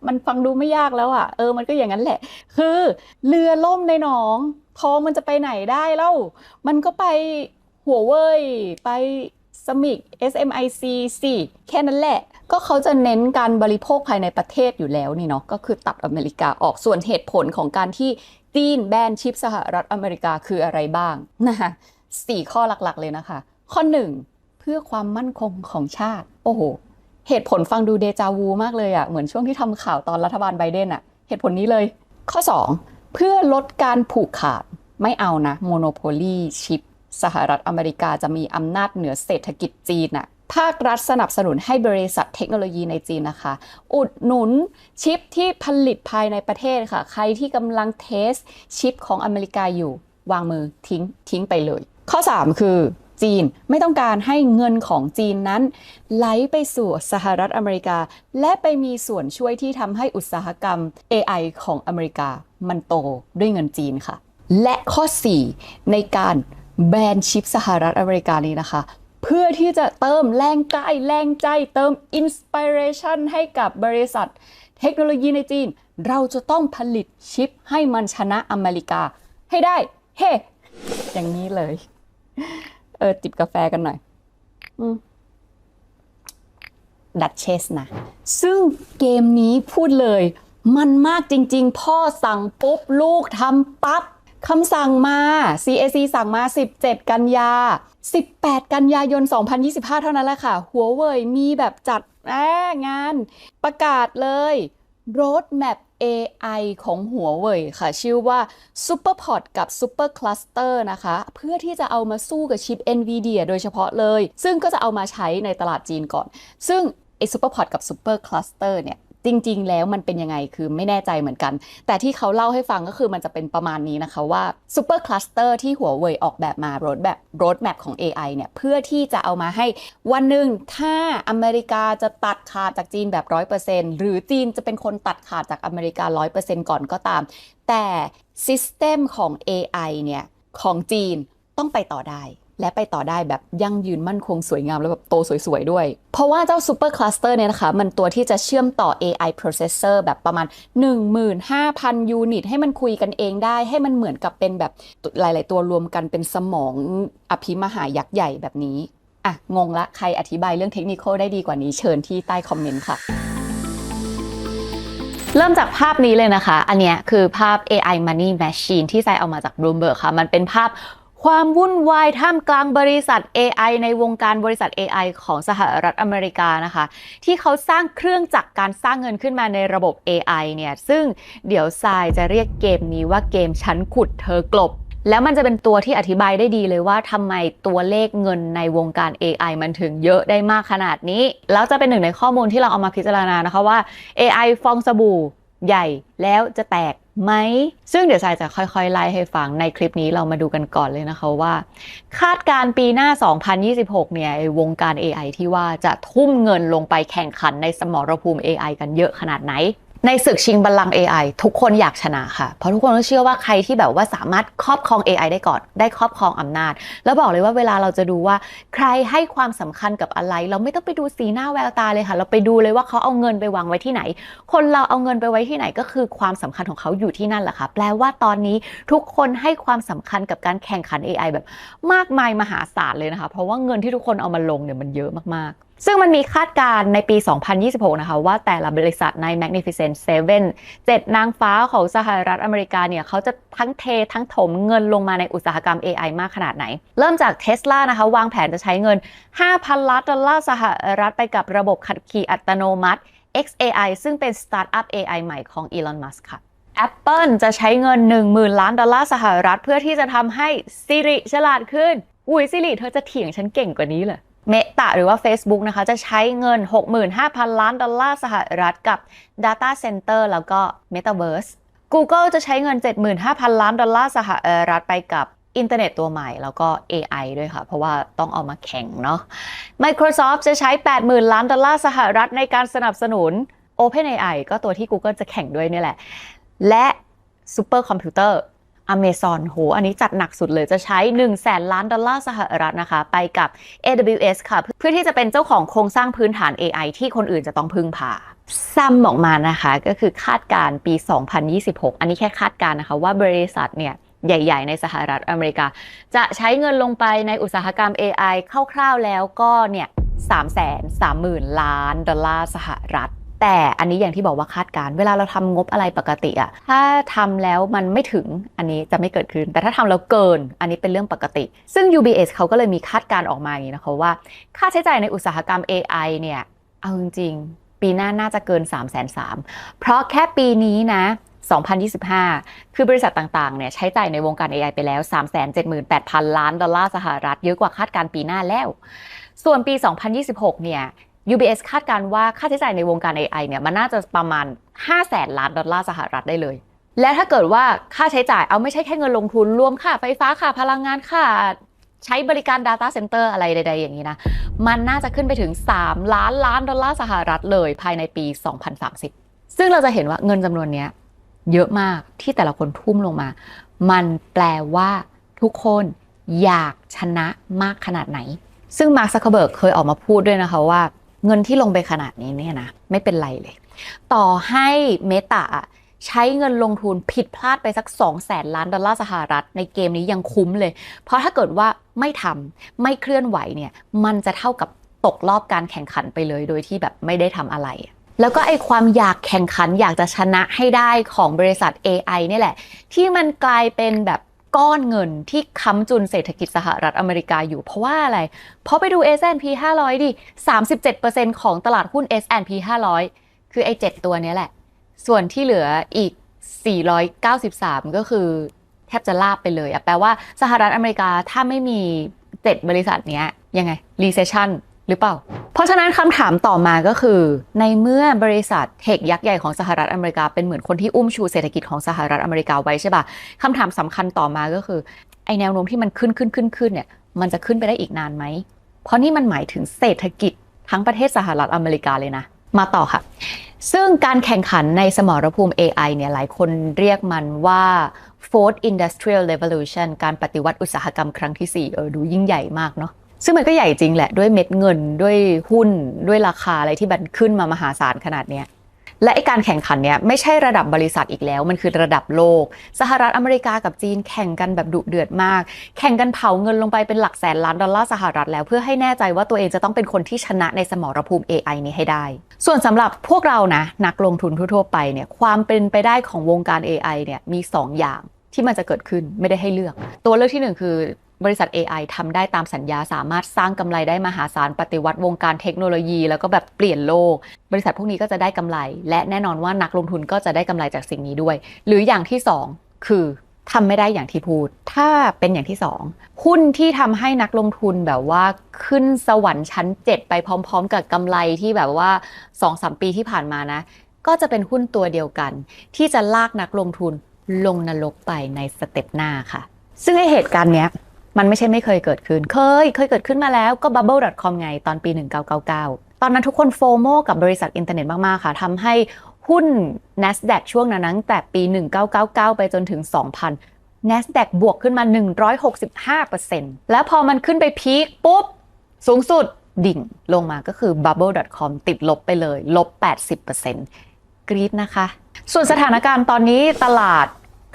มันฟังดูไม่ยากแล้วมันก็อย่างนั้นแหละคือเรือล่มในหนองทองมันจะไปไหนได้เล่ามันก็ไปหัวเว่ยไปสมิก SMIC สิแค่นั้นแหละก็เขาจะเน้นการบริโภคภายในประเทศอยู่แล้วนี่เนาะก็คือตัดอเมริกาออกส่วนเหตุผลของการที่จีนแบนชิปสหรัฐอเมริกาคืออะไรบ้างนะคะ4 ข้อหลักๆเลยนะคะข้อ 1 เพื่อความมั่นคงของชาติโอ้โหเหตุผลฟังดูเดจาวูมากเลยเหมือนช่วงที่ทำข่าวตอนรัฐบาลไบเดนเหตุผลนี้เลยข้อ 2 เพื่อลดการผูกขาดไม่เอานะโมโนโพลีชิปสหรัฐอเมริกาจะมีอำนาจเหนือเศรษฐกิจจีนภาครัฐสนับสนุนให้บริษัทเทคโนโลยีในจีนนะคะอุดหนุนชิปที่ผลิตภายในประเทศค่ะใครที่กำลังเทสชิปของอเมริกาอยู่วางมือทิ้งไปเลยข้อ 3 คือจีนไม่ต้องการให้เงินของจีนนั้นไหลไปสู่สหรัฐอเมริกาและไปมีส่วนช่วยที่ทำให้อุตสาหกรรม AI ของอเมริกามันโตด้วยเงินจีนค่ะและข้อ 4 ในการแบนชิปสหรัฐอเมริกานี้นะคะเพื่อที่จะเติมแรงกายแรงใจเติมอินสปิเรชันให้กับบริษัทเทคโนโลยีในจีนเราจะต้องผลิตชิปให้มันชนะอเมริกาให้ได้เฮ้อย่างนี้เลยจิบกาแฟกันหน่อยดัชเชสนะซึ่งเกมนี้พูดเลยมันมากจริงๆพ่อสั่งปุ๊บลูกทำปั๊บคำสั่งมา CAC สั่งมา17 กันยา18 กันยายน 2025 เท่านั้นแหละค่ะหัวเว่ยมีแบบจัดงานประกาศเลย Roadmap AI ของหัวเว่ยค่ะชื่อว่า SuperPod กับ Super Cluster นะคะเพื่อที่จะเอามาสู้กับชิป Nvidia โดยเฉพาะเลยซึ่งก็จะเอามาใช้ในตลาดจีนก่อนซึ่งไอ้ SuperPod กับ Super Cluster เนี่ยจริงๆแล้วมันเป็นยังไงคือไม่แน่ใจเหมือนกันแต่ที่เขาเล่าให้ฟังก็คือมันจะเป็นประมาณนี้นะคะว่า Super Cluster ที่หัวเว่ยออกแบบมา Roadmap ของ AI เนี่ยเพื่อที่จะเอามาให้วันหนึ่งถ้าอเมริกาจะตัดขาดจากจีนแบบ 100% หรือจีนจะเป็นคนตัดขาดจากอเมริกา 100% ก่อนก็ตามแต่ System ของ AI เนี่ยของจีนต้องไปต่อได้และไปต่อได้แบบยั่งยืนมั่นคงสวยงามแล้วแบบโตสวยๆด้วยเพราะว่าเจ้า Super Cluster เนี่ยนะคะมันตัวที่จะเชื่อมต่อ AI processor แบบประมาณ 15,000 ยูนิตให้มันคุยกันเองได้ให้มันเหมือนกับเป็นแบบหลายๆตัวรวมกันเป็นสมองอภิมหายักษ์ใหญ่แบบนี้งงละใครอธิบายเรื่องเทคนิคได้ดีกว่านี้เชิญที่ใต้คอมเมนต์ค่ะเริ่มจากภาพนี้เลยนะคะอันเนี้ยคือภาพ AI Money Machine ที่ไซเอามาจาก Bloomberg ค่ะมันเป็นภาพ ความวุ่นวายท่ามกลางบริษัท AI ในวงการบริษัท AI ของสหรัฐอเมริกานะคะที่เขาสร้างเครื่องจักรการสร้างเงินขึ้นมาในระบบ AI เนี่ยซึ่งเดี๋ยวทรายจะเรียกเกมนี้ว่าเกมฉันขุดเธอกลบแล้วมันจะเป็นตัวที่อธิบายได้ดีเลยว่าทำไมตัวเลขเงินในวงการ AI มันถึงเยอะได้มากขนาดนี้แล้วจะเป็นหนึ่งในข้อมูลที่เราเอามาพิจารณานะคะว่า AI ฟองสบู่ใหญ่แล้วจะแตกไหมซึ่งเดี๋ยวทรายจะค่อยๆไล่ให้ฟังในคลิปนี้เรามาดูกันก่อนเลยนะคะว่าคาดการปีหน้า 2026 เนี่ยวงการ AI ที่ว่าจะทุ่มเงินลงไปแข่งขันในสมรภูมิ AI กันเยอะขนาดไหนในศึกชิงบัลลังก์ AI ทุกคนอยากชนะค่ะเพราะทุกคนก็เชื่อว่าใครที่แบบว่าสามารถครอบครอง AI ได้ก่อนได้ครอบครองอำนาจแล้วบอกเลยว่าเวลาเราจะดูว่าใครให้ความสำคัญกับอะไรเราไม่ต้องไปดูสีหน้าแววตาเลยค่ะเราไปดูเลยว่าเขาเอาเงินไปวางไว้ที่ไหนคนเราเอาเงินไปไว้ที่ไหนก็คือความสำคัญของเขาอยู่ที่นั่นแหละค่ะแปลว่าตอนนี้ทุกคนให้ความสำคัญกับการแข่งขัน AI แบบมากมายมหาศาลเลยนะคะเพราะว่าเงินที่ทุกคนเอามาลงเนี่ยมันเยอะมากๆซึ่งมันมีคาดการณ์ในปี 2026 นะคะว่าแต่ละบริษัทใน Magnificent Seven 7 นางฟ้าของสหรัฐอเมริกาเนี่ยเขาจะทั้งเททั้งถมเงินลงมาในอุตสาหกรรม AI มากขนาดไหนเริ่มจาก Tesla นะคะวางแผนจะใช้เงิน $5,000 ล้านสหรัฐไปกับระบบขับขี่อัตโนมัติ xAI ซึ่งเป็นสตาร์ทอัพ AI ใหม่ของ Elon Musk ค่ะ Apple จะใช้เงิน $10,000 ล้านสหรัฐเพื่อที่จะทำให้ Siri ฉลาดขึ้นSiri เธอจะเถียงฉันเก่งกว่านี้เหรอMeta หรือว่า Facebook นะคะจะใช้เงิน 65,000 ล้านดอลลาร์สหรัฐกับ Data Center แล้วก็ Metaverse Google จะใช้เงิน 75,000 ล้านดอลลาร์สหรัฐไปกับอินเทอร์เน็ตตัวใหม่แล้วก็ AI ด้วยค่ะเพราะว่าต้องเอามาแข่งเนาะ Microsoft จะใช้ 80,000 ล้านดอลลาร์สหรัฐในการสนับสนุน OpenAI ก็ตัวที่ Google จะแข่งด้วยนี่แหละและซูเปอร์คอมพิวเตอร์Amazon โหอันนี้จัดหนักสุดเลยจะใช้ 100,000 ล้านดอลลาร์สหรัฐนะคะไปกับ AWS ค่ะเพื่อที่จะเป็นเจ้าของโครงสร้างพื้นฐาน AI ที่คนอื่นจะต้องพึ่งพาซ้ำออกมานะคะก็คือคาดการณ์ปี 2026 อันนี้แค่คาดการณ์นะคะว่าบริษัทเนี่ยใหญ่ๆในสหรัฐอเมริกาจะใช้เงินลงไปในอุตสาหกรรม AI คร่าวๆแล้วก็เนี่ย 330,000 ล้านดอลลาร์สหรัฐแต่อันนี้อย่างที่บอกว่าคาดการเวลาเราทำงบอะไรปกติอะถ้าทำแล้วมันไม่ถึงอันนี้จะไม่เกิดขึ้นแต่ถ้าทำแล้วเกินอันนี้เป็นเรื่องปกติซึ่ง UBS เขาก็เลยมีคาดการออกมาอย่างนี้นะคะว่าค่าใช้จ่ายในอุตสาหกรรม AI เนี่ยเอาจริงๆปีหน้าน่าจะเกิน 330,000 เพราะแค่ปีนี้นะ2025คือบริษัทต่างๆเนี่ยใช้จ่ายในวงการ AI ไปแล้ว 378,000 ล้านดอลลาร์สหรัฐเยอะกว่าคาดการปีหน้าแล้วส่วนปี 2026 เนี่ยUBS คาดการณ์ว่าค่าใช้จ่ายในวงการ AI เนี่ยมันน่าจะประมาณ 500,000 ล้านดอลลาร์สหรัฐได้เลยและถ้าเกิดว่าค่าใช้จ่ายเอาไม่ใช่แค่เงินลงทุนรวมค่าไฟฟ้าค่าพลังงานค่าใช้บริการ Data Center อะไรใดๆอย่างนี้นะมันน่าจะขึ้นไปถึง3 ล้านล้านดอลลาร์สหรัฐเลยภายในปี 2030 ซึ่งเราจะเห็นว่าเงินจำนวนนี้เยอะมากที่แต่ละคนทุ่มลงมามันแปลว่าทุกคนอยากชนะมากขนาดไหนซึ่งมาร์ค ซักเคอร์เบิร์กเคยออกมาพูดด้วยนะคะว่าเงินที่ลงไปขนาดนี้เนี่ยนะไม่เป็นไรเลยต่อให้ Meta ใช้เงินลงทุนผิดพลาดไปสัก 200,000 ล้านดอลลาร์สหรัฐในเกมนี้ยังคุ้มเลยเพราะถ้าเกิดว่าไม่ทำไม่เคลื่อนไหวเนี่ยมันจะเท่ากับตกรอบการแข่งขันไปเลยโดยที่แบบไม่ได้ทำอะไรแล้วก็ไอความอยากแข่งขันอยากจะชนะให้ได้ของบริษัท AI นี่แหละที่มันกลายเป็นแบบก้อนเงินที่ค้ำจุนเศรษฐกิจสหรัฐอเมริกาอยู่เพราะว่าอะไรเพราะไปดู S&P 500 ดิ 37% ของตลาดหุ้น S&P 500 คือไอ้7ตัวนี้แหละส่วนที่เหลืออีก493ก็คือแทบจะลาบไปเลยแปลว่าสหรัฐอเมริกาถ้าไม่มี7บริษัทนี้ยังไง recession หรือเปล่าเพราะฉะนั้นคำถามต่อมาก็คือในเมื่อบริษัทเทคยักษ์ใหญ่ของสหรัฐอเมริกาเป็นเหมือนคนที่อุ้มชูเศรษฐกิจของสหรัฐอเมริกาไว้ใช่ป่ะคำถามสำคัญต่อมาก็คือไอแนวโน้มที่มันขึ้นเนี่ยมันจะขึ้นไปได้อีกนานไหมเพราะนี่มันหมายถึงเศรษฐกิจทั้งประเทศสหรัฐอเมริกาเลยนะมาต่อค่ะซึ่งการแข่งขันในสมรภูมิ AI เนี่ยหลายคนเรียกมันว่า Fourth Industrial Revolution การปฏิวัติอุตสาหกรรมครั้งที่4ดูยิ่งใหญ่มากเนาะซึ่งมันก็ใหญ่จริงแหละด้วยเม็ดเงินด้วยหุ้นด้วยราคาอะไรที่มันขึ้นมามหาศาลขนาดเนี้ยและไอ้การแข่งขันเนี้ยไม่ใช่ระดับบริษัทอีกแล้วมันคือระดับโลกสหรัฐอเมริกากับจีนแข่งกันแบบดุเดือดมากแข่งกันเผาเงินลงไปเป็นหลักแสนล้านดอลลาร์สหรัฐแล้วเพื่อให้แน่ใจว่าตัวเองจะต้องเป็นคนที่ชนะในสมรภูมิ AI นี้ให้ได้ส่วนสำหรับพวกเรานะนักลงทุนทั่วๆไปเนี่ยความเป็นไปได้ของวงการ AI เนี่ยมี2อย่างที่มันจะเกิดขึ้นไม่ได้ให้เลือกตัวเลือกที่1คือ บริษัท AI ทำได้ตามสัญญาสามารถสร้างกำไรได้มหาศาลปฏิวัติวงการเทคโนโลยีแล้วก็แบบเปลี่ยนโลกบริษัทพวกนี้ก็จะได้กำไรและแน่นอนว่านักลงทุนก็จะได้กำไรจากสิ่งนี้ด้วยหรืออย่างที่2คือทำไม่ได้อย่างที่พูดถ้าเป็นอย่างที่2หุ้นที่ทำให้นักลงทุนแบบว่าขึ้นสวรรค์ชั้น7ไปพร้อมๆกับกำไรที่แบบว่า 2-3 ปีที่ผ่านมานะก็จะเป็นหุ้นตัวเดียวกันที่จะลากนักลงทุนลงนรกไปในสเต็ปหน้าค่ะซึ่งเหตุการณ์เนี้ยมันไม่ใช่ไม่เคยเกิดขึ้นเคยเกิดขึ้นมาแล้วก็ bubble.com ไงตอนปี1999ตอนนั้นทุกคนโฟโมกับบริษัทอินเทอร์เน็ตมากๆค่ะทำให้หุ้น NASDAQ ช่วงนั้นตั้งแต่ปี1999ไปจนถึง2000 NASDAQ บวกขึ้นมา 165% แล้วพอมันขึ้นไปพีคปุ๊บสูงสุดดิ่งลงมาก็คือ bubble.com ติดลบไปเลยลบ 80% กรี๊ดนะคะส่วนสถานการณ์ตอนนี้ตลาด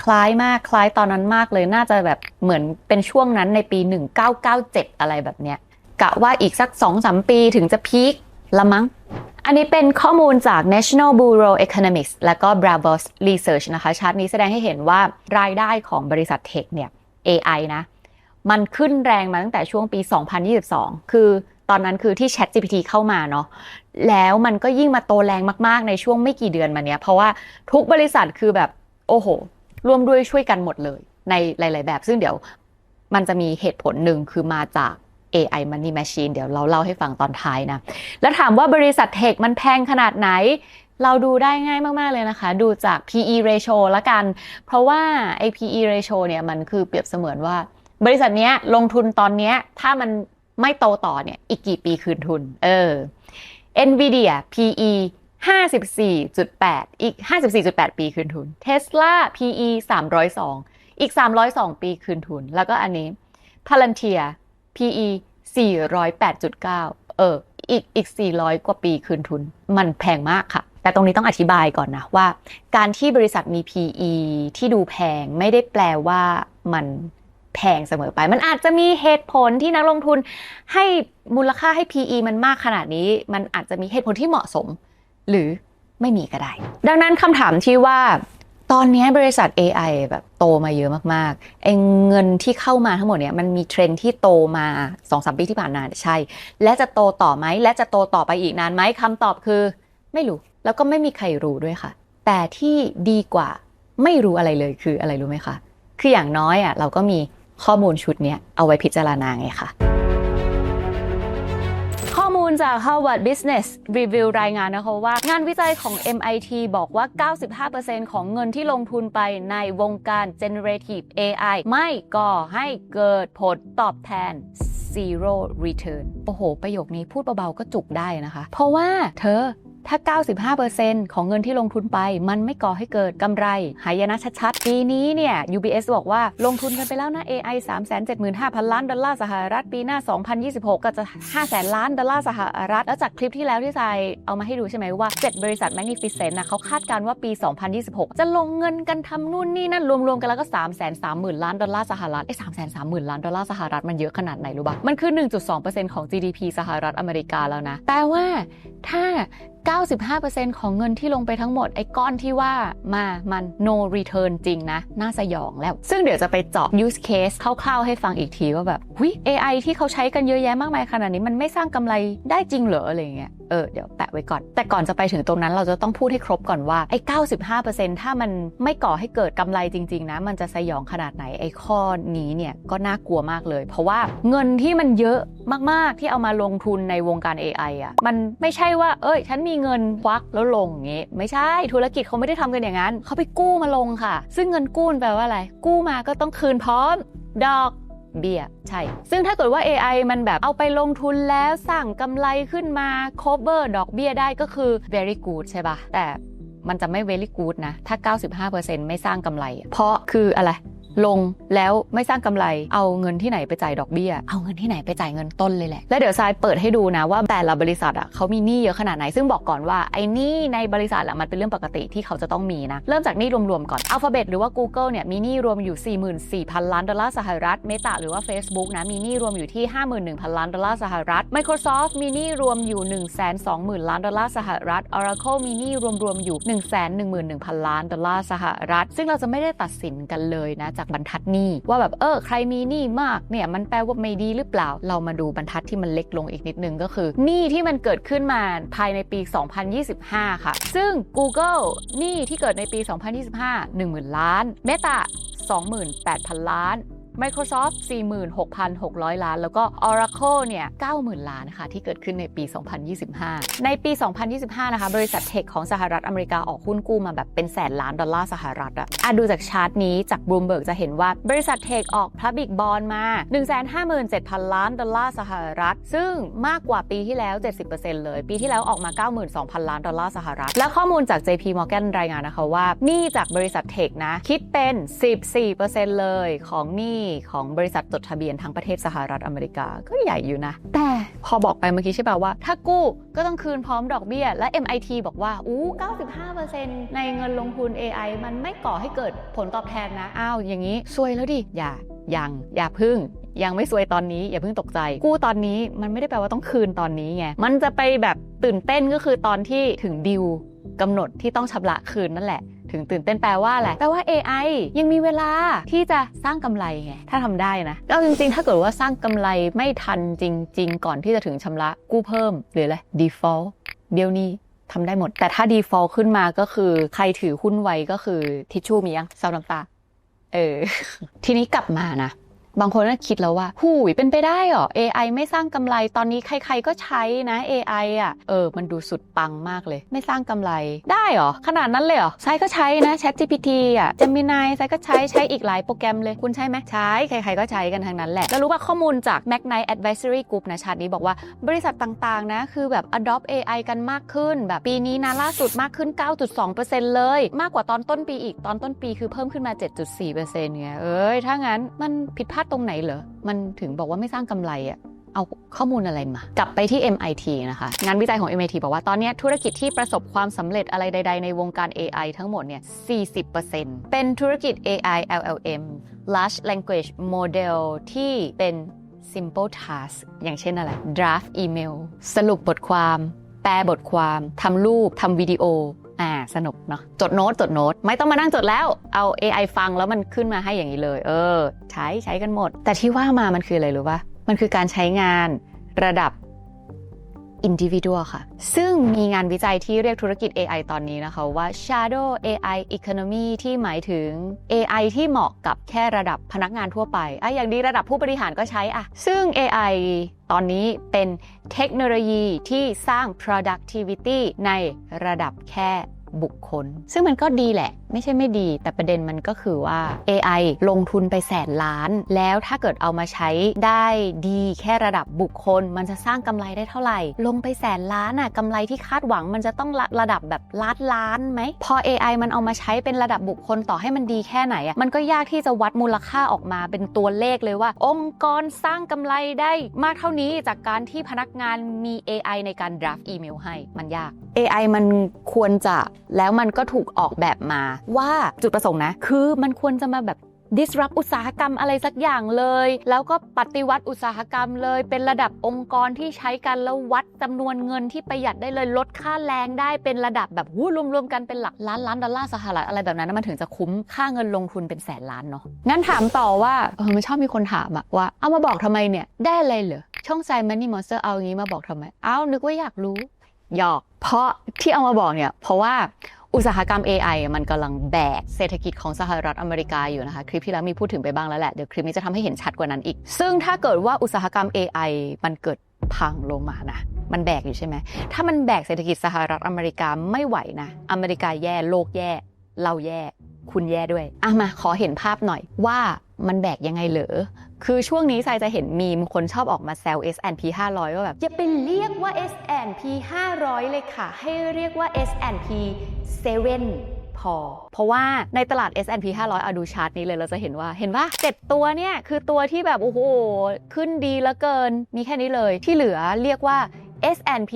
คล้ายตอนนั้นมากเลยน่าจะแบบเหมือนเป็นช่วงนั้นในปี1997อะไรแบบเนี้ยกะว่าอีกสัก 2-3 ปีถึงจะพีคละมั้งอันนี้เป็นข้อมูลจาก National Bureau Economics และก็ Bravos Research นะคะชาร์ตนี้แสดงให้เห็นว่ารายได้ของบริษัทเทคเนี่ย AI นะมันขึ้นแรงมาตั้งแต่ช่วงปี 2022 คือตอนนั้นคือที่ ChatGPT เข้ามาเนาะแล้วมันก็ยิ่งมาโตแรงมากๆในช่วงไม่กี่เดือนมาเนี้ยเพราะว่าทุกบริษัทคือแบบโอ้โหร่วมด้วยช่วยกันหมดเลยในหลายๆแบบซึ่งเดี๋ยวมันจะมีเหตุผลหนึ่งคือมาจาก AI Money Machine เดี๋ยวเราเล่าให้ฟังตอนท้ายนะแล้วถามว่าบริษัทเทคมันแพงขนาดไหนเราดูได้ง่ายมากๆเลยนะคะดูจาก PE ratio ละกันเพราะว่าไอ้ PE ratio เนี่ยมันคือเปรียบเสมือนว่าบริษัทเนี้ยลงทุนตอนเนี้ยถ้ามันไม่โตต่อเนี่ยอีกกี่ปีคืนทุนNvidia PE 54.8 อีก 54.8 ปีคืนทุน Tesla PE 302 อีก 302 ปีคืนทุนแล้วก็อันนี้ Palantir PE 408.9 อีก400 กว่าปีคืนทุนมันแพงมากค่ะแต่ตรงนี้ต้องอธิบายก่อนนะว่าการที่บริษัทมี PE ที่ดูแพงไม่ได้แปลว่ามันแพงเสมอไปมันอาจจะมีเหตุผลที่นักลงทุนให้มูลค่าให้ PE มันมากขนาดนี้มันอาจจะมีเหตุผลที่เหมาะสมหรือไม่มีก็ได้ดังนั้นคำถามที่ว่าตอนนี้บริษัท AI แบบโตมาเยอะมากๆเงินที่เข้ามาทั้งหมดเนี่ยมันมีเทรนด์ที่โตมา 2-3 ปีที่ผ่านมาใช่และจะโตต่อไหมและจะโตต่อไปอีกนานไหมคำตอบคือไม่รู้แล้วก็ไม่มีใครรู้ด้วยค่ะแต่ที่ดีกว่าไม่รู้อะไรเลยคืออะไรรู้ไหมคะคืออย่างน้อยเราก็มีข้อมูลชุดนี้เอาไว้พิจารณาไงคะข้อมูลจาก Harvard Business Review รายงานนะคะว่างานวิจัยของ MIT บอกว่า 95% ของเงินที่ลงทุนไปในวงการ Generative AI ไม่ก่อให้เกิดผลตอบแทน Zero Return โอ้โหประโยคนี้พูดเบาๆก็จุกได้นะคะเพราะว่าถ้า 95% ของเงินที่ลงทุนไปมันไม่ก่อให้เกิดกำไรหายนะชัดๆปีนี้เนี่ย UBS บอกว่าลงทุนกันไปแล้วนะ AI 375,000 ล้านดอลลาร์สหรัฐปีหน้า2026ก็จะ500,000 ล้านดอลลาร์สหรัฐแล้วจากคลิปที่แล้วที่ทรายเอามาให้ดูใช่ไหมว่า7บริษัท Magnificent นะเขาคาดการณ์ว่าปี2026จะลงเงินกันทำนู่นนี่นั่นรวมๆกันแล้วก็330,000 ล้านดอลลาร์สหรัฐ330,000 ล้านดอลลาร์สหรัฐมันเยอะขนาดไหนรู้ป่ะมันคือ 1.2% ของ GDP สหรัฐอเมริกาแล้วนะแต่ว่าถ้า95% ของเงินที่ลงไปทั้งหมดไอ้ก้อนที่ว่ามัน no return จริงนะน่าสยองแล้วซึ่งเดี๋ยวจะไปเจาะ use case คร่าวๆให้ฟังอีกทีว่าแบบAI ที่เขาใช้กันเยอะแยะมากมายขนาดนี้มันไม่สร้างกำไรได้จริงเหรออะไรเงี้ยเดี๋ยวแปะไว้ก่อนแต่ก่อนจะไปถึงตรงนั้นเราจะต้องพูดให้ครบก่อนว่าไอ้ 95% ถ้ามันไม่ก่อให้เกิดกำไรจริงๆนะมันจะสยองขนาดไหนไอ้ข้อนี้เนี่ยก็น่ากลัวมากเลยเพราะว่าเงินที่มันเยอะมากๆที่เอามาลงทุนในวงการ AI มันไม่ใช่ว่าฉันมีเงินควักแล้วลงอย่างงี้ไม่ใช่ธุรกิจเขาไม่ได้ทำกันอย่างนั้นเขาไปกู้มาลงค่ะซึ่งเงินกู้แปลว่าอะไรกู้มาก็ต้องคืนพร้อมดอกเบี้ยใช่ซึ่งถ้าเกิดว่า AI มันแบบเอาไปลงทุนแล้วสร้างกำไรขึ้นมา cover ดอกเบี้ยได้ก็คือ very good ใช่ป่ะแต่มันจะไม่ very good นะถ้า 95% ไม่สร้างกำไรเพราะคืออะไรลงแล้วไม่สร้างกำไรเอาเงินที่ไหนไปจ่ายดอกเบี้ยเอาเงินที่ไหนไปจ่ายเงินต้นเลยแหละแล้วเดี๋ยวทรายเปิดให้ดูนะว่าแต่ละบริษัทเขามีหนี้เยอะขนาดไหนซึ่งบอกก่อนว่าไอ้หนี้ในบริษัทมันเป็นเรื่องปกติที่เขาจะต้องมีนะเริ่มจากหนี้รวมๆก่อน Alphabet หรือว่า Google เนี่ยมีหนี้รวมอยู่ 44,000 ล้านดอลลาร์สหรัฐ Meta หรือว่า Facebook นะมีหนี้รวมอยู่ที่ 51,000 ล้านดอลลาร์สหรัฐ Microsoft มีหนี้รวมอยู่ 120,000 ล้านดอลลาร์สหรัฐ Oracle มีหนี้รวมๆอยู่ 111,000 ล้านดอลลาร์สหรัฐซึ่งเราจะไม่ได้ตัดสินกันเลยนะจาก บรรทัดหนี้ว่าแบบใครมีหนี้มากเนี่ยมันแปลว่าไม่ดีหรือเปล่าเรามาดูบรรทัดที่มันเล็กลงอีกนิดนึงก็คือหนี้ที่มันเกิดขึ้นมาภายในปี 2025 ค่ะซึ่ง Google หนี้ที่เกิดในปี 2025 10,000 ล้าน Meta 28,000 ล้านMicrosoft 46,600 ล้านแล้วก็ Oracle เนี่ย 90,000 ล้านนะคะที่เกิดขึ้นในปี 2025 ในปี 2025 นะคะบริษัทเทคของสหรัฐอเมริกาออกหุ้นกู้มาแบบเป็นแสนล้านดอลลาร์สหรัฐอะดูจากชาร์ตนี้จาก Bloomberg จะเห็นว่าบริษัทเทคออก Public Bond มา 157,000 ล้านดอลลาร์สหรัฐซึ่งมากกว่าปีที่แล้ว 70% เลยปีที่แล้วออกมา 92,000 ล้านดอลลาร์สหรัฐและข้อมูลจาก JP Morgan รายงานนะคะว่าหนี้จากบริษัทเทคนะคิดเป็น 14% เลยของหนี้ของบริษัทจดทะเบียนทั้งประเทศสหรัฐอเมริกาก็ใหญ่อยู่นะแต่พอบอกไปเมื่อกี้ใช่ป่าวว่าถ้ากู้ก็ต้องคืนพร้อมดอกเบี้ยและ MIT บอกว่า95% ในเงินลงทุน AI มันไม่ก่อให้เกิดผลตอบแทนนะอ้าวอย่างนี้ซวยแล้วดิอย่าพึ่งยังไม่ซวยตอนนี้อย่าเพิ่งตกใจกู้ตอนนี้มันไม่ได้แปลว่าต้องคืนตอนนี้ไงมันจะไปแบบตื่นเต้นก็คือตอนที่ถึงดิวกำหนดที่ต้องชำระคืนนั่นแหละถึงตื่นเต้นแปลว่าอะไรแปลว่า AI ยังมีเวลาที่จะสร้างกำไรไงถ้าทำได้นะแล้วจริงๆถ้าเกิดว่าสร้างกำไรไม่ทันจริงๆก่อนที่จะถึงชำระกู้เพิ่มหรืออะไร default เดี๋ยวนี้ทำได้หมดแต่ถ้า default ขึ้นมาก็คือใครถือหุ้นไว้ก็คือทิชชู่มียังซับน้ำตาทีนี้กลับมานะบางคนก็คิดแล้วว่าหูยเป็นไปได้เหรอ AI ไม่สร้างกำไรตอนนี้ใครๆก็ใช้นะ AI อ่ะมันดูสุดปังมากเลยไม่สร้างกำไรได้เหรอขนาดนั้นเลยเหรอไซก็ใช้นะ ChatGPT อ่ะ Gemini ไซก็ใช้อีกหลายโปรแกรมเลยคุณใช้ไหมใช้ใครๆก็ใช้กันทั้งนั้นแหละแล้วรู้ป่ะข้อมูลจาก Magnite Advisory Group นะชาตินี้บอกว่าบริษัทต่างๆนะคือแบบ adopt AI กันมากขึ้นแบบปีนี้นะล่าสุดมากขึ้น 9.2% เลยมากกว่าตอนต้นปีอีกตอนต้นปีคือเพิ่มขึ้นมา 7.4% ไงถ้างั้นมันผิดพลาดตรงไหนเหรอมันถึงบอกว่าไม่สร้างกำไรอะเอาข้อมูลอะไรมากลับไปที่ MIT นะคะงานวิจัยของ MIT บอกว่าตอนนี้ธุรกิจที่ประสบความสำเร็จอะไรใดๆในวงการ AI ทั้งหมดเนี่ย 40% เป็นธุรกิจ AI LLM Large Language Model ที่เป็น Simple Task อย่างเช่นอะไร Draft Email สรุปบทความแปลบทความทำรูปทำวิดีโอสนุกเนาะจดโน้ตไม่ต้องมานั่งจดแล้วเอา AI ฟังแล้วมันขึ้นมาให้อย่างนี้เลยใช้กันหมดแต่ที่ว่ามามันคืออะไรรู้ป่ะมันคือการใช้งานระดับ individual ค่ะซึ่งมีงานวิจัยที่เรียกธุรกิจ AI ตอนนี้นะคะว่า Shadow AI Economy ที่หมายถึง AI ที่เหมาะกับแค่ระดับพนักงานทั่วไปอย่างดีระดับผู้บริหารก็ใช้ซึ่ง AI ตอนนี้เป็นเทคโนโลยีที่สร้าง productivity ในระดับแค่บุคคลซึ่งมันก็ดีแหละไม่ใช่ไม่ดีแต่ประเด็นมันก็คือว่า AI ลงทุนไปแสนล้านแล้วถ้าเกิดเอามาใช้ได้ดีแค่ระดับบุคคลมันจะสร้างกำไรได้เท่าไหร่ลงไปแสนล้านกำไรที่คาดหวังมันจะต้องระดับแบบล้านไหมพอ AI มันเอามาใช้เป็นระดับบุคคลต่อให้มันดีแค่ไหนมันก็ยากที่จะวัดมูลค่าออกมาเป็นตัวเลขเลยว่าองค์กรสร้างกำไรได้มากเท่านี้จากการที่พนักงานมี AI ในการ draft อีเมลให้มันยาก AI มันควรจะแล้วมันก็ถูกออกแบบมาว่าจุดประสงค์นะคือมันควรจะมาแบบ disrupt อุตสาหกรรมอะไรสักอย่างเลยแล้วก็ปฏิวัติอุตสาหกรรมเลยเป็นระดับองค์กรที่ใช้กันแล้ววัดจำนวนเงินที่ประหยัดได้เลยลดค่าแรงได้เป็นระดับแบบรวมๆกันเป็นหลักล้านดอลลาร์สหรัฐอะไรแบบนั้นมันถึงจะคุ้มค่าเงินลงทุนเป็นแสนล้านเนาะงั้นถามต่อว่ามันชอบมีคนถามว่าเอามาบอกทำไมเนี่ยได้อะไรเหรอช่องไซ Money Monster เอางี้มาบอกทำไมนึกว่าอยากรู้หยอกเพราะที่เอามาบอกเนี่ยเพราะว่าอุตสาหกรรม AI มันกำลังแบกเศรษฐกิจของสหรัฐอเมริกาอยู่นะคะคลิปที่แล้วมีพูดถึงไปบ้างแล้วแหละเดี๋ยวคลิปนี้จะทำให้เห็นชัดกว่านั้นอีกซึ่งถ้าเกิดว่าอุตสาหกรรม AI มันเกิดพังลงมานะมันแบกอยู่ใช่ไหมถ้ามันแบกเศรษฐกิจสหรัฐอเมริกาไม่ไหวนะอเมริกาแย่โลกแย่เราแย่คุณแย่ด้วยมาขอเห็นภาพหน่อยว่ามันแบกยังไงเหรอคือช่วงนี้ไซจะเห็นมีมคนชอบออกมาแซว S&P 500ว่าแบบอย่าไปเรียกว่า S&P 500 เลยค่ะให้เรียกว่า S&P 7เพราะว่าในตลาด S&P 500เอาดูชาร์ตนี้เลยเราจะเห็นว่า7ตัวเนี่ยคือตัวที่แบบโอ้โหขึ้นดีเหลือเกินมีแค่นี้เลยที่เหลือเรียกว่า S&P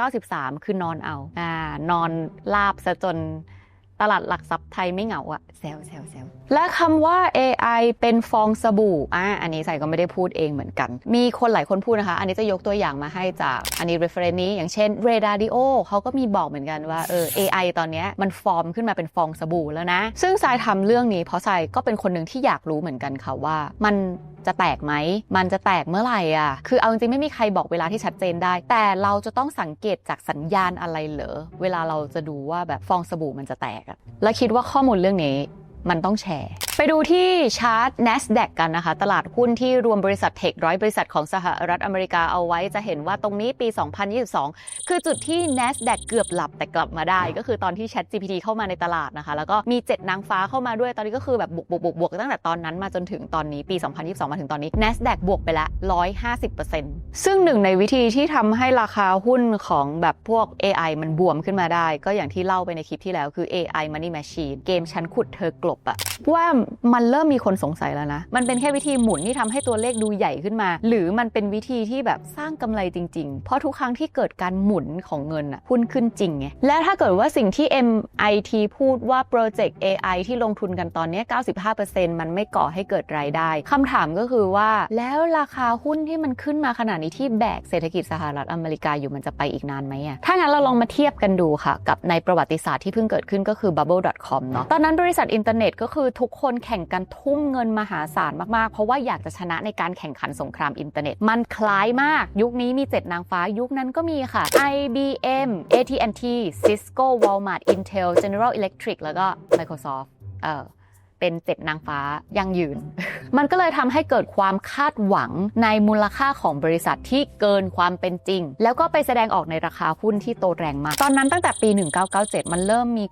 493คือนอนนอนลาบซะจน ตลาดหลักทรัพย์ไทยไม่เหงาอะแซว และคำว่า AI เป็นฟองสบู่ อันนี้ใส่ก็ไม่ได้พูดเองเหมือนกัน มีคนหลายคนพูดนะคะ อันนี้จะยกตัวอย่างมาให้จากอันนี้ reference นี้อย่างเช่น Ray Dalio เขาก็มีบอกเหมือนกันว่าAI ตอนนี้มันฟอร์มขึ้นมาเป็นฟองสบู่แล้วนะซึ่งทรายทำเรื่องนี้เพราะทรายก็เป็นคนหนึ่งที่อยากรู้เหมือนกันค่ะว่ามันจะแตกไหมมันจะแตกเมื่อไหร่อ่ะคือเอาจริงๆไม่มีใครบอกเวลาที่ชัดเจนได้แต่เราจะต้องสังเกตจากสัญญาณอะไรเหรอเวลาเราจะดูว่าแบบฟองสบู่มันจะแตกอ่ะและคิดว่าข้อมูลเรื่องนี้มันต้องแชร์ไปดูที่ชาร์ต NASDAQ กันนะคะตลาดหุ้นที่รวมบริษัทเทค100บริษัทของสหรัฐอเมริกาเอาไว้จะเห็นว่าตรงนี้ปี 2022 คือจุดที่ NASDAQ เกือบหลับแต่กลับมาได้ก็คือตอนที่ ChatGPT เข้ามาในตลาดนะคะแล้วก็มี7นางฟ้าเข้ามาด้วยตอนนี้ก็คือแบบบวกตั้งแต่ตอนนั้นมาจนถึงตอนนี้ปี 2022 มาถึงตอนนี้ NASDAQ บวกไปแล้ว 150% ซึ่งหนึ่งในวิธีที่ทำให้ราคาหุ้นของแบบพวก AI มันบวมขึ้นมาได้ก็อย่างที่เล่าไปในคลิปที่แล้วคือ AI Money Machine เกมฉันขุดเธอกลบอะว่ามันเริ่มมีคนสงสัยแล้วนะมันเป็นแค่วิธีหมุนที่ทำให้ตัวเลขดูใหญ่ขึ้นมาหรือมันเป็นวิธีที่แบบสร้างกำไรจริงๆเพราะทุกครั้งที่เกิดการหมุนของเงินอะหุ้นขึ้นจริงไงและถ้าเกิดว่าสิ่งที่ MIT พูดว่าโปรเจกต์ AI ที่ลงทุนกันตอนนี้ 95% มันไม่ก่อให้เกิดรายได้คำถามก็คือว่าแล้วราคาหุ้นที่มันขึ้นมาขนาดนี้ที่แบกเศรษฐกิจสหรัฐอเมริกาอยู่มันจะไปอีกนานไหมอะถ้างั้นเราลองมาเทียบกันดูค่ะกับในประวัติศาสตร์ที่เพิ่งเกิดขึ้นก็คือ bubble.com เนาะตอนนั้นบริษัทอินเทอร์เน็ตก็คือทุกคนแข่งกันทุ่มเงินมหาศาลมากๆเพราะว่าอยากจะชนะในการแข่งขันสงครามอินเทอร์เน็ตมันคล้ายมากยุคนี้มี7นางฟ้ายุคนั้นก็มีค่ะ IBM AT&T Cisco Walmart Intel General Electric แล้วก็ Microsoft เป็น7นางฟ้ายั่งยืน มันก็เลยทำให้เกิดความคาดหวังในมูลค่าของบริษัทที่เกินความเป็นจริงแล้วก็ไปแสดงออกในราคาหุ้นที่โตแรงมากตอนนั้นตั้งแต่ปี 1997 มันเริ่มมี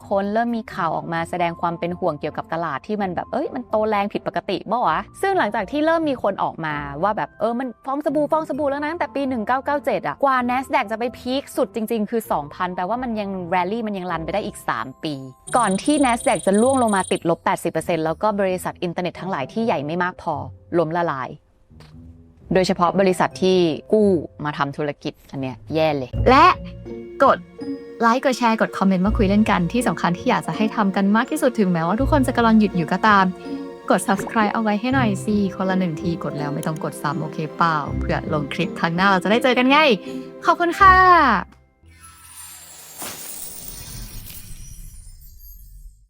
ข่าวออกมาแสดงความเป็นห่วงเกี่ยวกับตลาดที่มันแบบมันโตแรงผิดปกติบ่วะซึ่งหลังจากที่เริ่มมีคนออกมาว่าแบบมันฟองสบู่แล้วนะตั้งแต่ปี 1997 กว่า NASDAQ จะไปพีคสุดจริงๆคือ 2,000 แปลว่ามันยังแรลลี่มันยังรันไปได้อีก3ปีก่อนที่ NASDAQ จะล่วงลงมาติดลบ 80% แล้วก็บริษัทอินเทอร์เน็ตทั้งหลายที่ใหญ่ไม่มากพอล้มละลายโดยเฉพาะบริษัทที่กู้มาทำธุรกิจอันเนี้ยแย่เลยและกดไลค์กดแชร์กดคอมเมนต์มาคุยเล่นกันที่สำคัญที่อยากจะให้ทำกันมากที่สุดถึงแม้ว่าทุกคนจะกำลังหยุดอยู่ก็ตามกด subscribe เอาไว้ให้หน่อยสิคนละ1ทีกดแล้วไม่ต้องกดซ้ำโอเคเปล่าเพื่อลงคลิปครั้งหน้าเราจะได้เจอกันไงขอบคุณค่ะ